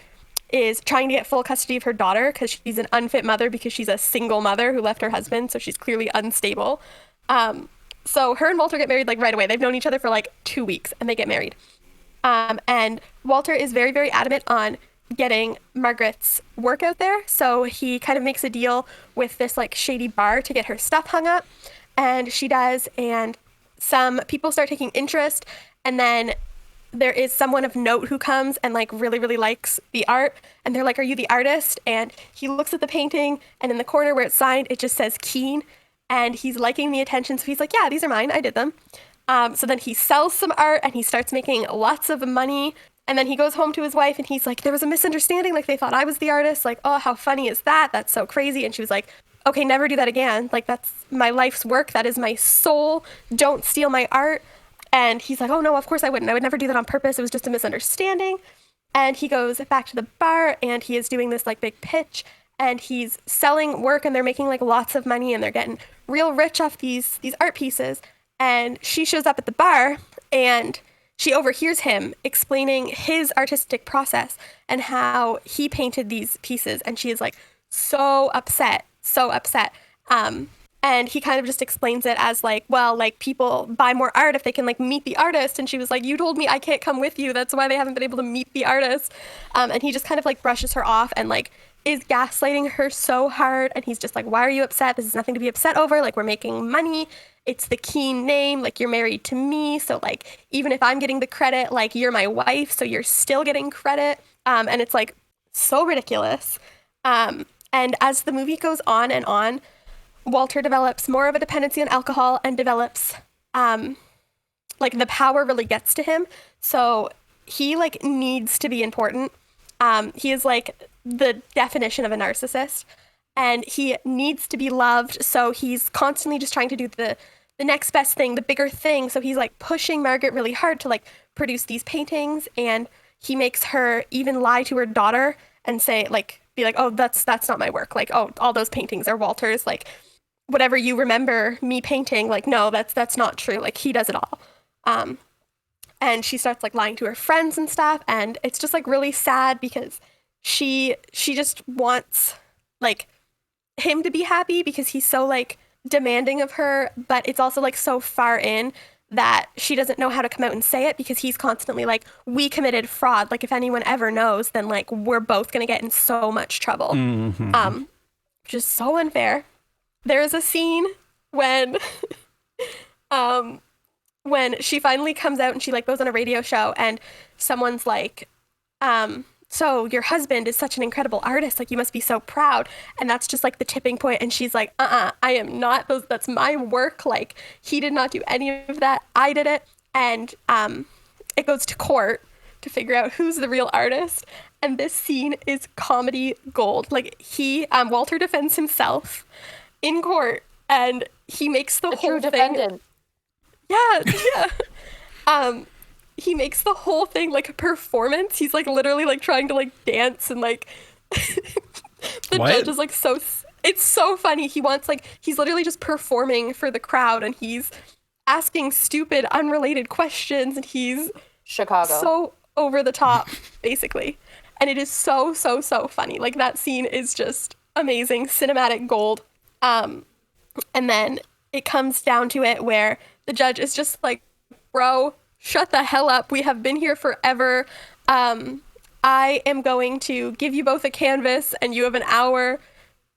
is trying to get full custody of her daughter because she's an unfit mother because she's a single mother who left her husband, so she's clearly unstable. So her and Walter get married like right away. They've known each other for like 2 weeks, and they get married. And Walter is very, very adamant on getting Margaret's work out there. So he kind of makes a deal with this like shady bar to get her stuff hung up, and she does, and some people start taking interest, and then there is someone of note who comes and like really, really likes the art, and they're like, are you the artist? And he looks at the painting, and in the corner where it's signed, it just says Keane, and he's liking the attention. So he's like, yeah, these are mine. I did them. So then he sells some art and he starts making lots of money. And then he goes home to his wife and he's like, there was a misunderstanding. Like, they thought I was the artist. Like, oh, how funny is that? That's so crazy. And she was like, okay, never do that again. Like, that's my life's work. That is my soul. Don't steal my art. And he's like, oh, no, of course I wouldn't. I would never do that on purpose. It was just a misunderstanding. And he goes back to the bar and he is doing this like big pitch and he's selling work and they're making like lots of money and they're getting real rich off these art pieces. And she shows up at the bar and she overhears him explaining his artistic process and how he painted these pieces. And she is like so upset. And he kind of just explains it as like, well, like people buy more art if they can like meet the artist. And she was like, you told me I can't come with you. That's why they haven't been able to meet the artist. And he just kind of like brushes her off and like is gaslighting her so hard. And he's just like, why are you upset? This is nothing to be upset over. Like, we're making money. It's the Keen name. Like, you're married to me. So like, even if I'm getting the credit, like you're my wife, so you're still getting credit. And it's like so ridiculous. And as the movie goes on and on, Walter develops more of a dependency on alcohol and develops, like the power really gets to him. So he like needs to be important. He is like the definition of a narcissist and he needs to be loved. So he's constantly just trying to do the next best thing, the bigger thing. So he's like pushing Margaret really hard to like produce these paintings and he makes her even lie to her daughter and say like, be like, oh, that's not my work. Like, oh, all those paintings are Walter's. Like, whatever you remember me painting, like, no, that's not true. Like, he does it all. And she starts like lying to her friends and stuff. And it's just like really sad because she just wants like him to be happy because he's so like demanding of her, but it's also like so far in that she doesn't know how to come out and say it because he's constantly like, we committed fraud. Like, if anyone ever knows, then like we're both going to get in so much trouble. Mm-hmm. Which is so unfair. There's a scene when she finally comes out and she like goes on a radio show and someone's like, so your husband is such an incredible artist. Like, you must be so proud. And that's just like the tipping point. And she's like, I am not. That's my work. Like, he did not do any of that. I did it. And it goes to court to figure out who's the real artist. And this scene is comedy gold. Like, Walter defends himself in court and he makes the whole thing. Defendant. Yeah. He makes the whole thing like a performance. He's like literally like trying to like dance and like the judge is like it's so funny. He's literally just performing for the crowd and he's asking stupid unrelated questions and he's Chicago so over the top basically. And it is so funny. Like, that scene is just amazing, cinematic gold. And then it comes down to it where the judge is just like, bro, shut the hell up. We have been here forever. I am going to give you both a canvas and you have an hour.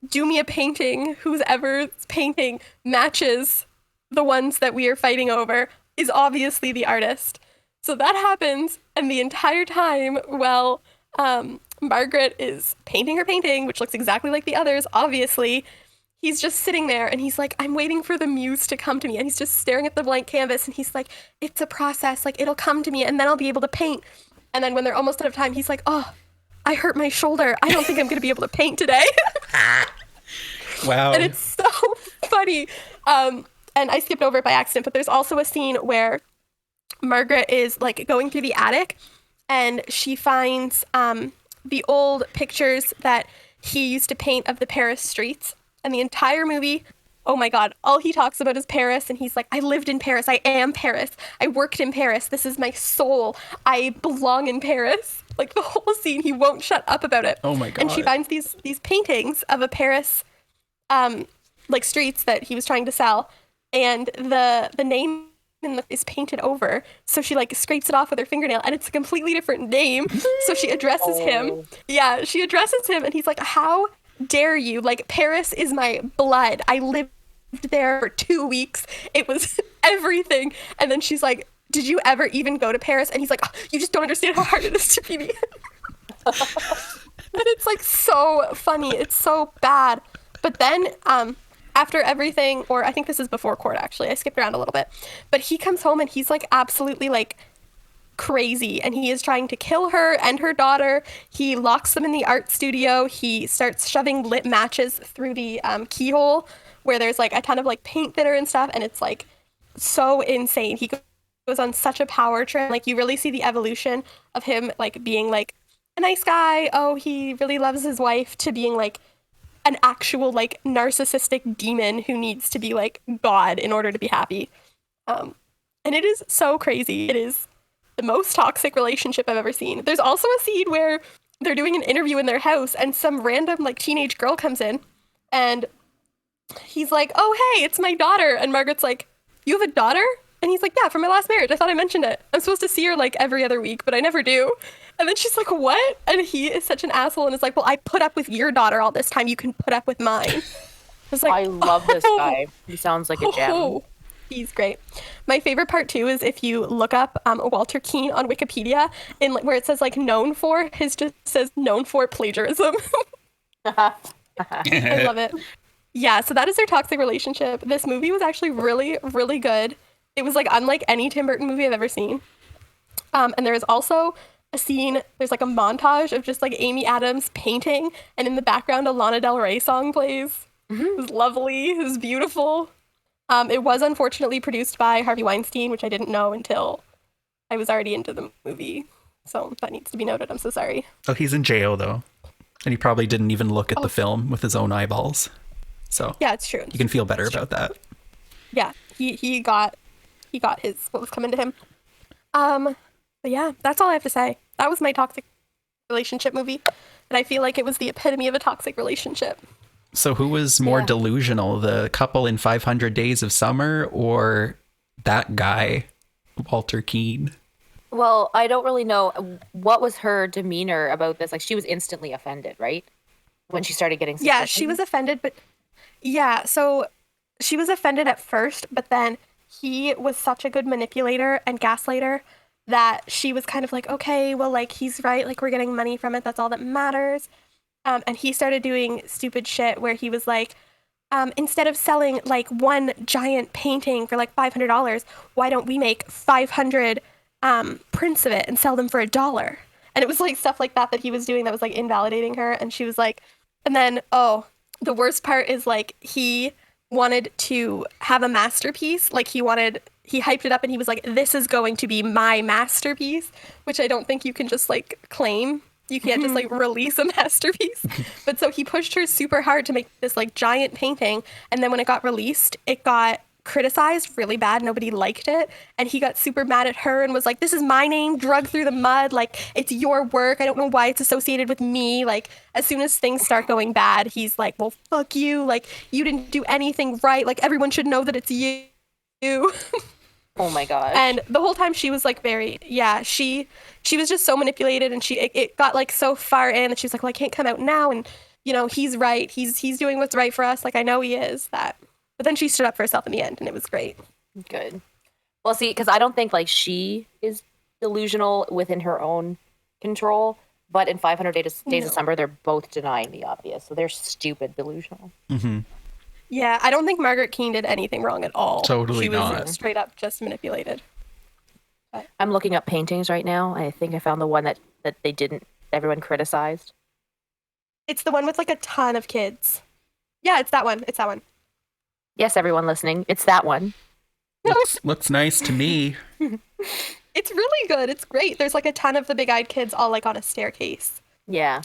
Do me a painting. Whoever's painting matches the ones that we are fighting over is obviously the artist. So that happens. And the entire time, well, Margaret is painting her painting, which looks exactly like the others, obviously. He's just sitting there and he's like, I'm waiting for the muse to come to me. And he's just staring at the blank canvas and he's like, it's a process. Like, it'll come to me and then I'll be able to paint. And then when they're almost out of time, he's like, oh, I hurt my shoulder. I don't think I'm going to be able to paint today. Wow. And it's so funny. And I skipped over it by accident, but there's also a scene where Margaret is like going through the attic and she finds the old pictures that he used to paint of the Paris streets. And the entire movie, oh my God, all he talks about is Paris. And he's like, I lived in Paris. I am Paris. I worked in Paris. This is my soul. I belong in Paris. Like, the whole scene, he won't shut up about it. Oh my God. And she finds these paintings of a Paris, like, streets that he was trying to sell. And the name is painted over. So she like scrapes it off with her fingernail and it's a completely different name. So she addresses him. Yeah, she addresses him and he's like, how dare you? Like, Paris is my blood. I lived there for 2 weeks. It was everything. And then she's like, did you ever even go to Paris? And he's like, oh, you just don't understand how hard it is to be me. And it's like so funny. It's so bad. But then after everything, or I think this is before court actually, I skipped around a little bit, but he comes home and he's like absolutely like crazy, and he is trying to kill her and her daughter. He locks them in the art studio. He starts shoving lit matches through the keyhole where there's like a ton of like paint thinner and stuff, and it's like so insane. He goes on such a power trip. Like you really see the evolution of him like being like a nice guy, oh he really loves his wife, to being like an actual like narcissistic demon who needs to be like God in order to be happy. And it is so crazy. It is the most toxic relationship I've ever seen. There's also a scene where they're doing an interview in their house and some random like teenage girl comes in and he's like, oh hey, it's my daughter. And Margaret's like, you have a daughter? And he's like, yeah, from my last marriage. I thought I mentioned it. I'm supposed to see her like every other week, but I never do. And then she's like, what? And he is such an asshole and is like, well, I put up with your daughter all this time. You can put up with mine. I was like, I love this guy. He sounds like a gem. He's great. My favorite part too is if you look up Walter Keane on Wikipedia, in like, where it says like known for, his just says known for plagiarism. I love it. Yeah, so that is their toxic relationship. This movie was actually really, really good. It was like unlike any Tim Burton movie I've ever seen. And there is also a scene, there's like a montage of just like Amy Adams painting, and in the background a Lana Del Rey song plays. Mm-hmm. It was lovely. It was beautiful. It was unfortunately produced by Harvey Weinstein, which I didn't know until I was already into the movie. So that needs to be noted. I'm so sorry. Oh, he's in jail though. And he probably didn't even look at the film with his own eyeballs. So yeah, it's true. You can feel better about that. Yeah, he got his what was coming to him. But yeah, that's all I have to say. That was my toxic relationship movie, and I feel like it was the epitome of a toxic relationship. So who was more delusional, the couple in 500 Days of Summer or that guy, Walter Keane? Well, I don't really know. What was her demeanor about this? Like, she was instantly offended, right? When she started getting suspicious? Yeah, she was offended, but yeah, so she was offended at first, but then he was such a good manipulator and gaslighter that she was kind of like, okay, well, like, he's right, like, we're getting money from it, that's all that matters. And he started doing stupid shit where he was like, instead of selling like one giant painting for like $500, why don't we make 500 prints of it and sell them for $1? And it was like stuff like that he was doing that was like invalidating her. And she was like, and then, the worst part is like he wanted to have a masterpiece. Like he hyped it up and he was like, this is going to be my masterpiece, which I don't think you can just like claim. You can't just like release a masterpiece. But so he pushed her super hard to make this like giant painting. And then when it got released, it got criticized really bad. Nobody liked it. And he got super mad at her and was like, this is my name dragged through the mud. Like, it's your work. I don't know why it's associated with me. Like, as soon as things start going bad, he's like, well, fuck you. Like, you didn't do anything right. Like, everyone should know that it's you. Oh my gosh. And the whole time she was like she was just so manipulated, and it got like so far in that she was like, well, I can't come out now, and you know, he's right. He's doing what's right for us. Like, I know he is that. But then she stood up for herself in the end, and it was great. Good. Well, see, because I don't think like she is delusional within her own control, but in 500 Days of Summer, they're both denying the obvious. So they're stupid delusional. Mm-hmm. Yeah, I don't think Margaret Keane did anything wrong at all. Totally not. She was straight up just manipulated. But I'm looking up paintings right now. I think I found the one that everyone criticized. it's the one with like a ton of kids. Yeah, it's that one. It's that one. Yes, everyone listening, it's that one. Looks nice to me. It's really good. It's great. There's like a ton of the big-eyed kids all like on a staircase. Yeah.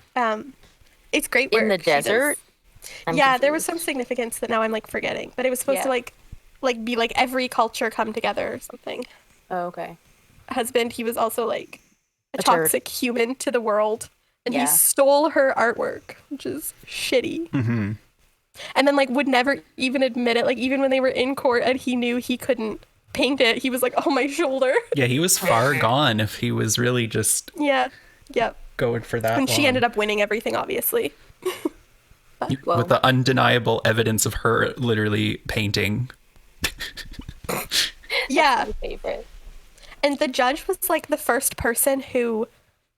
It's great work. In the desert? Yeah, there was some significance that now I'm like forgetting, but it was supposed to like be like every culture come together or something. Oh, okay. Husband, he was also like a turd. toxic human to the world, and he stole her artwork, which is shitty. Mm-hmm. And then like would never even admit it. Like even when they were in court and he knew he couldn't paint it, he was like, "Oh, my shoulder." Yeah, he was far gone if he was really just going for that. And she ended up winning everything, obviously. With the undeniable evidence of her literally painting. Yeah. My favorite. And the judge was like the first person who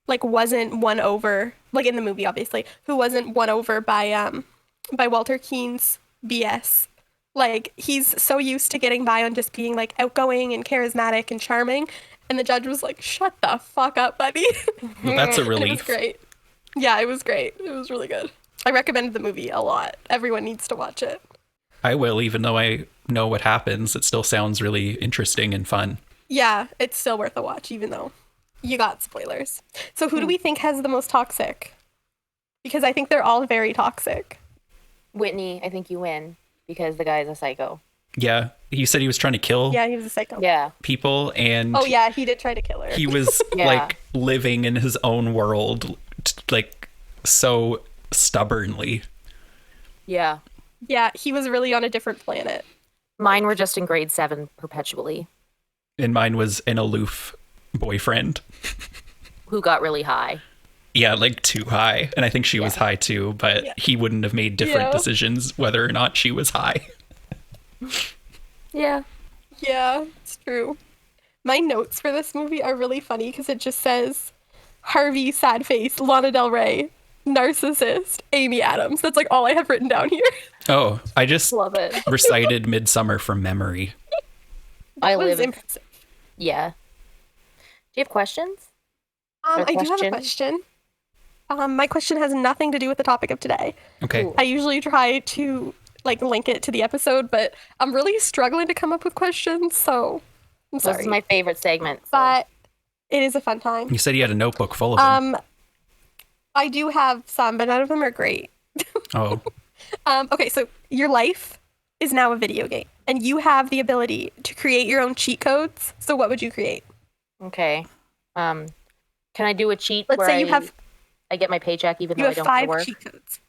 like wasn't won over, like in the movie obviously, who wasn't won over by Walter Keane's BS. Like, he's so used to getting by on just being like outgoing and charismatic and charming. And the judge was like, shut the fuck up, buddy. Well, that's a And it was relief. great. Yeah, it was great. It was really good. I recommended the movie a lot. Everyone needs to watch it. I will, even though I know what happens. It still sounds really interesting and fun. Yeah, it's still worth a watch, even though you got spoilers. So who do we think has the most toxic? Because I think they're all very toxic. Whitney, I think you win because the guy's a psycho. Yeah, he said he was trying to kill Yeah, he was a psycho. Yeah. people, and Oh, yeah, he did try to kill her. he was Yeah. like living in his own world, like so stubbornly. Yeah. Yeah, he was really on a different planet. Mine were just in grade 7 perpetually, And mine was an aloof boyfriend. who got really high. Yeah, like too high. And I think she was high too, but Yeah. he wouldn't have made different Yeah. decisions whether or not she was high. Yeah. Yeah, it's true. My notes for this movie are really funny because it just says Harvey, sad face, Lana Del Rey, narcissist, Amy Adams. That's like all I have written down here. Oh, I just Love it. recited Midsummer from memory. I That was live. impressive. Yeah. Do you have questions? Or I do have a question? question. My question has nothing to do with the topic of today. Okay. Ooh. I usually try to like link it to the episode, but I'm really struggling to come up with questions, so I'm This sorry. is my favorite segment. So. But it is a fun time. You said you had a notebook full of them. I do have some, but none of them are great. Oh, Okay, so your life is now a video game, and you have the ability to create your own cheat codes. So what would you create? Okay. Can I do a cheat Let's where say you I get my paycheck even you though I have don't go to 5 work? cheat codes.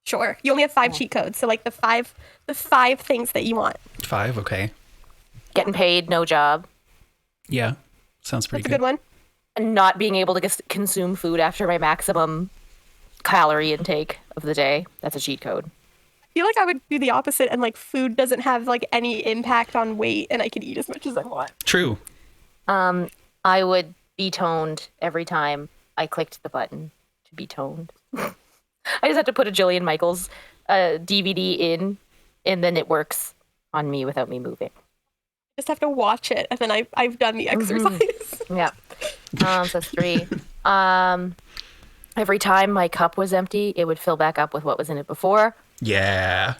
Sure, you only have 5 cheat codes. So like the five things that you want. 5. Okay. Getting paid, no job, Yeah. Sounds pretty That's a good one. and not being able to consume food after my maximum calorie intake of the day. That's a cheat code. I feel like I would do the opposite, and like food doesn't have like any impact on weight, and I could eat as much as I want. True. I would be toned every time I clicked the button to be toned. I just have to put a Jillian Michaels DVD in, and then it works on me without me moving. Just have to watch it, and then I've done the exercise. Yeah. So that's 3. Every time my cup was empty, it would fill back up with what was in it before. Yeah.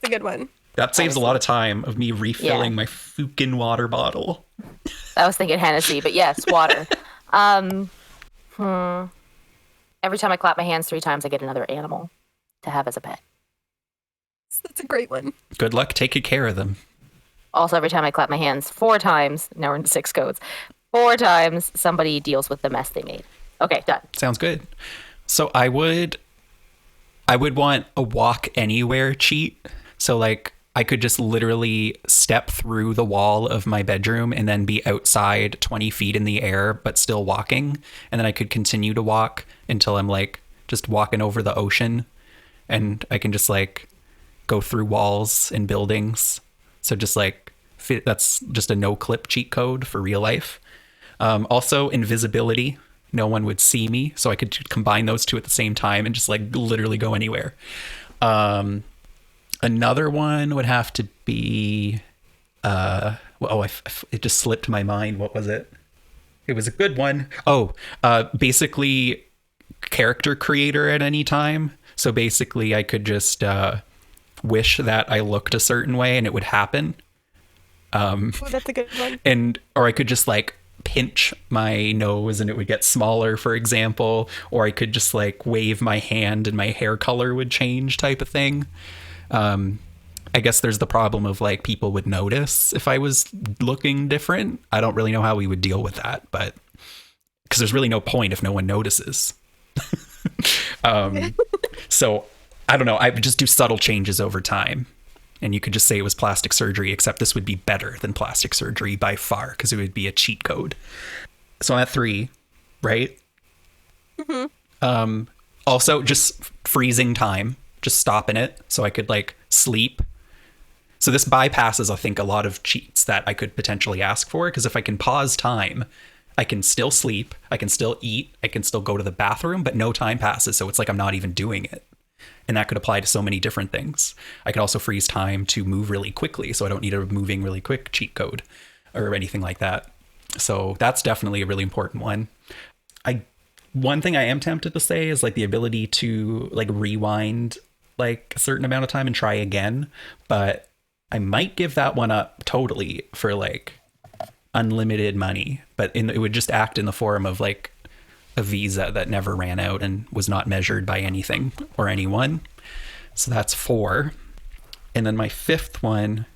That's a good one. That saves a lot of time of me refilling Yeah. my fucking water bottle. I was thinking Hennessy, but yes, water. Every time I clap my hands 3 times, I get another animal to have as a pet. That's a great one. Good luck taking care of them. Also, every time I clap my hands 4 times, now we're into 6 codes, 4 times somebody deals with the mess they made. Okay, done. Sounds good. So I would want a walk anywhere cheat. So like I could just literally step through the wall of my bedroom and then be outside 20 feet in the air, but still walking. And then I could continue to walk until I'm like just walking over the ocean, and I can just like go through walls and buildings. So just like that's just a no clip cheat code for real life. Also invisibility. No one would see me, so I could combine those 2 at the same time and just like literally go anywhere. Another one would have to be, it just slipped my mind. What was it? It was a good one. Oh, basically character creator at any time. So basically I could just wish that I looked a certain way and it would happen. Oh, that's a good one. Or I could just like pinch my nose and it would get smaller, for example, or I could just like wave my hand and my hair color would change, type of thing. I guess there's the problem of like people would notice if I was looking different. I don't really know how we would deal with that, but because there's really no point if no one notices. So I don't know. I would just do subtle changes over time. And you could just say it was plastic surgery, except this would be better than plastic surgery by far because it would be a cheat code. So I'm at 3, right? Mm-hmm. Also, just freezing time, just stopping it so I could like sleep. So this bypasses, I think, a lot of cheats that I could potentially ask for, because if I can pause time, I can still sleep, I can still eat, I can still go to the bathroom, but no time passes. So it's like I'm not even doing it. And that could apply to so many different things. I could also freeze time to move really quickly, so I don't need a moving really quick cheat code or anything like that. So that's definitely a really important one. One thing I am tempted to say is like the ability to like rewind like a certain amount of time and try again, but I might give that one up totally for like unlimited money, but it would just act in the form of like a visa that never ran out and was not measured by anything or anyone. So that's 4. And then my 5th one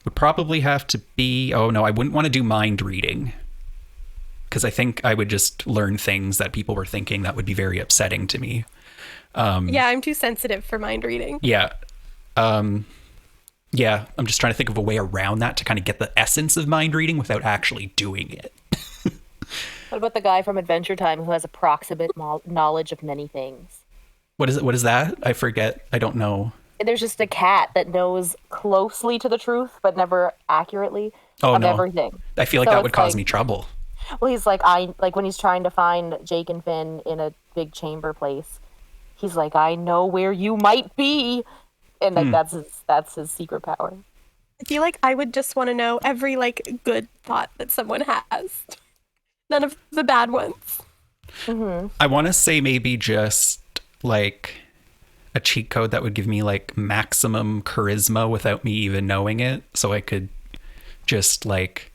would probably have to be, oh no, I wouldn't want to do mind reading, because I think I would just learn things that people were thinking that would be very upsetting to me. Yeah, I'm too sensitive for mind reading. Yeah. Yeah, I'm just trying to think of a way around that to kind of get the essence of mind reading without actually doing it. What about the guy from Adventure Time who has approximate knowledge of many things? What is it? What is that? I forget. I don't know. There's just a cat that knows closely to the truth, but never accurately of everything. I feel like So that would it's cause like- me trouble. Well, he's like, when he's trying to find Jake and Finn in a big chamber place, he's like, I know where you might be. And like that's his secret power. I feel like I would just want to know every like good thought that someone has. None of the bad ones. Mm-hmm. I want to say maybe just like a cheat code that would give me like maximum charisma without me even knowing it. So I could just like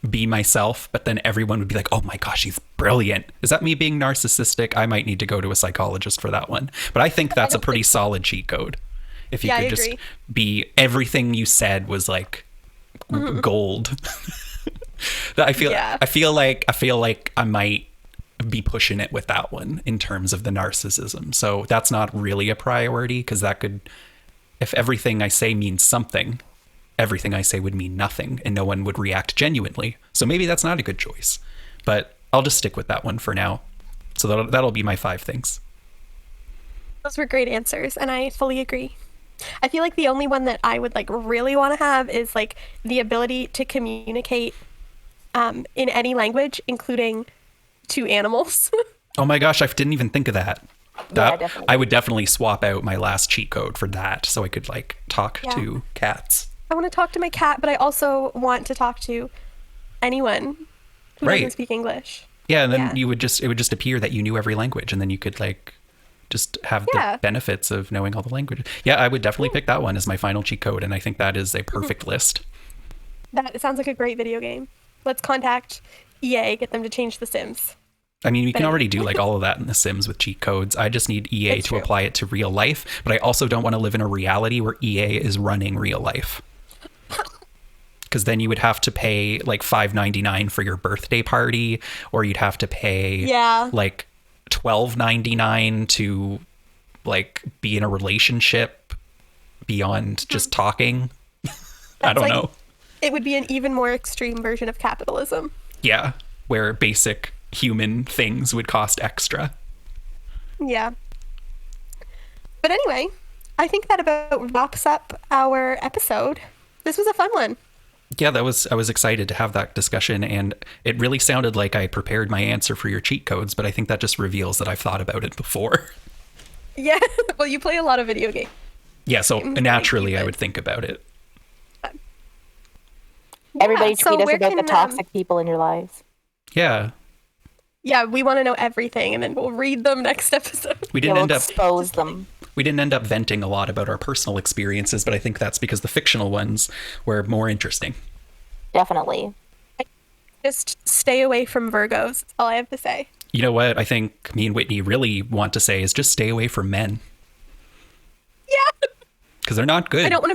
be myself, but then everyone would be like, oh my gosh, he's brilliant. Is that me being narcissistic? I might need to go to a psychologist for that one. But I think that's a pretty solid cheat code. If you could just be, everything you said was like gold. I feel like I might be pushing it with that one in terms of the narcissism. So that's not really a priority, because that could, if everything I say means something, everything I say would mean nothing and no one would react genuinely. So maybe that's not a good choice, but I'll just stick with that one for now. So that'll be my 5 things. Those were great answers, and I fully agree. I feel like the only one that I would like really want to have is like the ability to communicate in any language, including to animals. Oh my gosh, I didn't even think of that. Definitely. I would definitely swap out my last cheat code for that, so I could like talk to cats. I want to talk to my cat, but I also want to talk to anyone who doesn't speak English. Yeah, and then it would just appear that you knew every language, and then you could like just have the benefits of knowing all the languages. Yeah, I would definitely pick that one as my final cheat code, and I think that is a perfect list. That sounds like a great video game. Let's contact EA, get them to change The Sims. I mean, we can already do like all of that in The Sims with cheat codes. I just need EA to apply it to real life, but I also don't want to live in a reality where EA is running real life. Because then you would have to pay like $5.99 for your birthday party, or you'd have to pay like $12.99 to like be in a relationship beyond just talking. I don't know. It would be an even more extreme version of capitalism. Yeah, where basic human things would cost extra. Yeah. But anyway, I think that about wraps up our episode. This was a fun one. Yeah, I was excited to have that discussion, and it really sounded like I prepared my answer for your cheat codes, but I think that just reveals that I've thought about it before. Yeah, well, you play a lot of video games. Yeah, so naturally I would think about it. Everybody tweet us about the toxic people in your lives. Yeah. Yeah, we want to know everything, and then we'll read them next episode. We didn't expose them. We didn't end up venting a lot about our personal experiences, but I think that's because the fictional ones were more interesting. Definitely. Just stay away from Virgos. That's all I have to say. You know what I think me and Whitney really want to say is just stay away from men. Yeah. Because they're not good. I don't want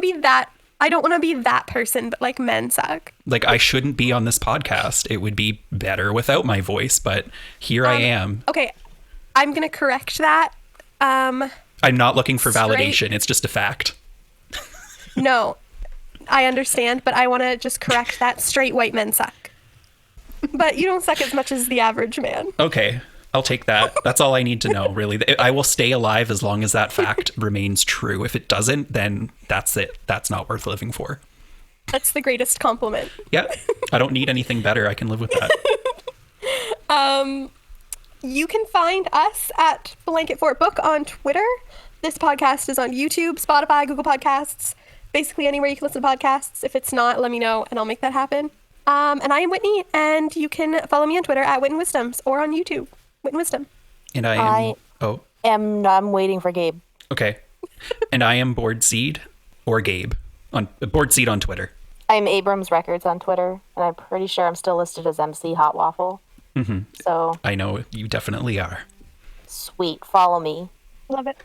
to be that person, but like men suck. Like I shouldn't be on this podcast. It would be better without my voice, but here I am. Okay. I'm going to correct that. I'm not looking for validation. It's just a fact. No, I understand, but I want to just correct that. Straight white men suck. But you don't suck as much as the average man. Okay, I'll take that. That's all I need to know, really. I will stay alive as long as that fact remains true. If it doesn't, then that's it. That's not worth living for. That's the greatest compliment. Yeah, I don't need anything better. I can live with that. You can find us at Blanket Fort Book on Twitter. This podcast is on YouTube, Spotify, Google Podcasts, basically anywhere you can listen to podcasts. If it's not, let me know and I'll make that happen. And I am Whitney, and you can follow me on Twitter at Witten Wisdoms or on YouTube, Witten Wisdom. And I am... I'm waiting for Gabe. Okay. And I am Board Seed or Gabe on Board Seed on Twitter. I'm Abrams Records on Twitter, and I'm pretty sure I'm still listed as MC Hot Waffle. Mm-hmm. So I know you definitely are. Sweet. Follow me. Love it.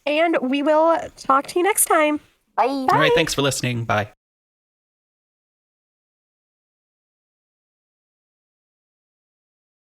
And we will talk to you next time. Bye. All right. Thanks for listening. Bye.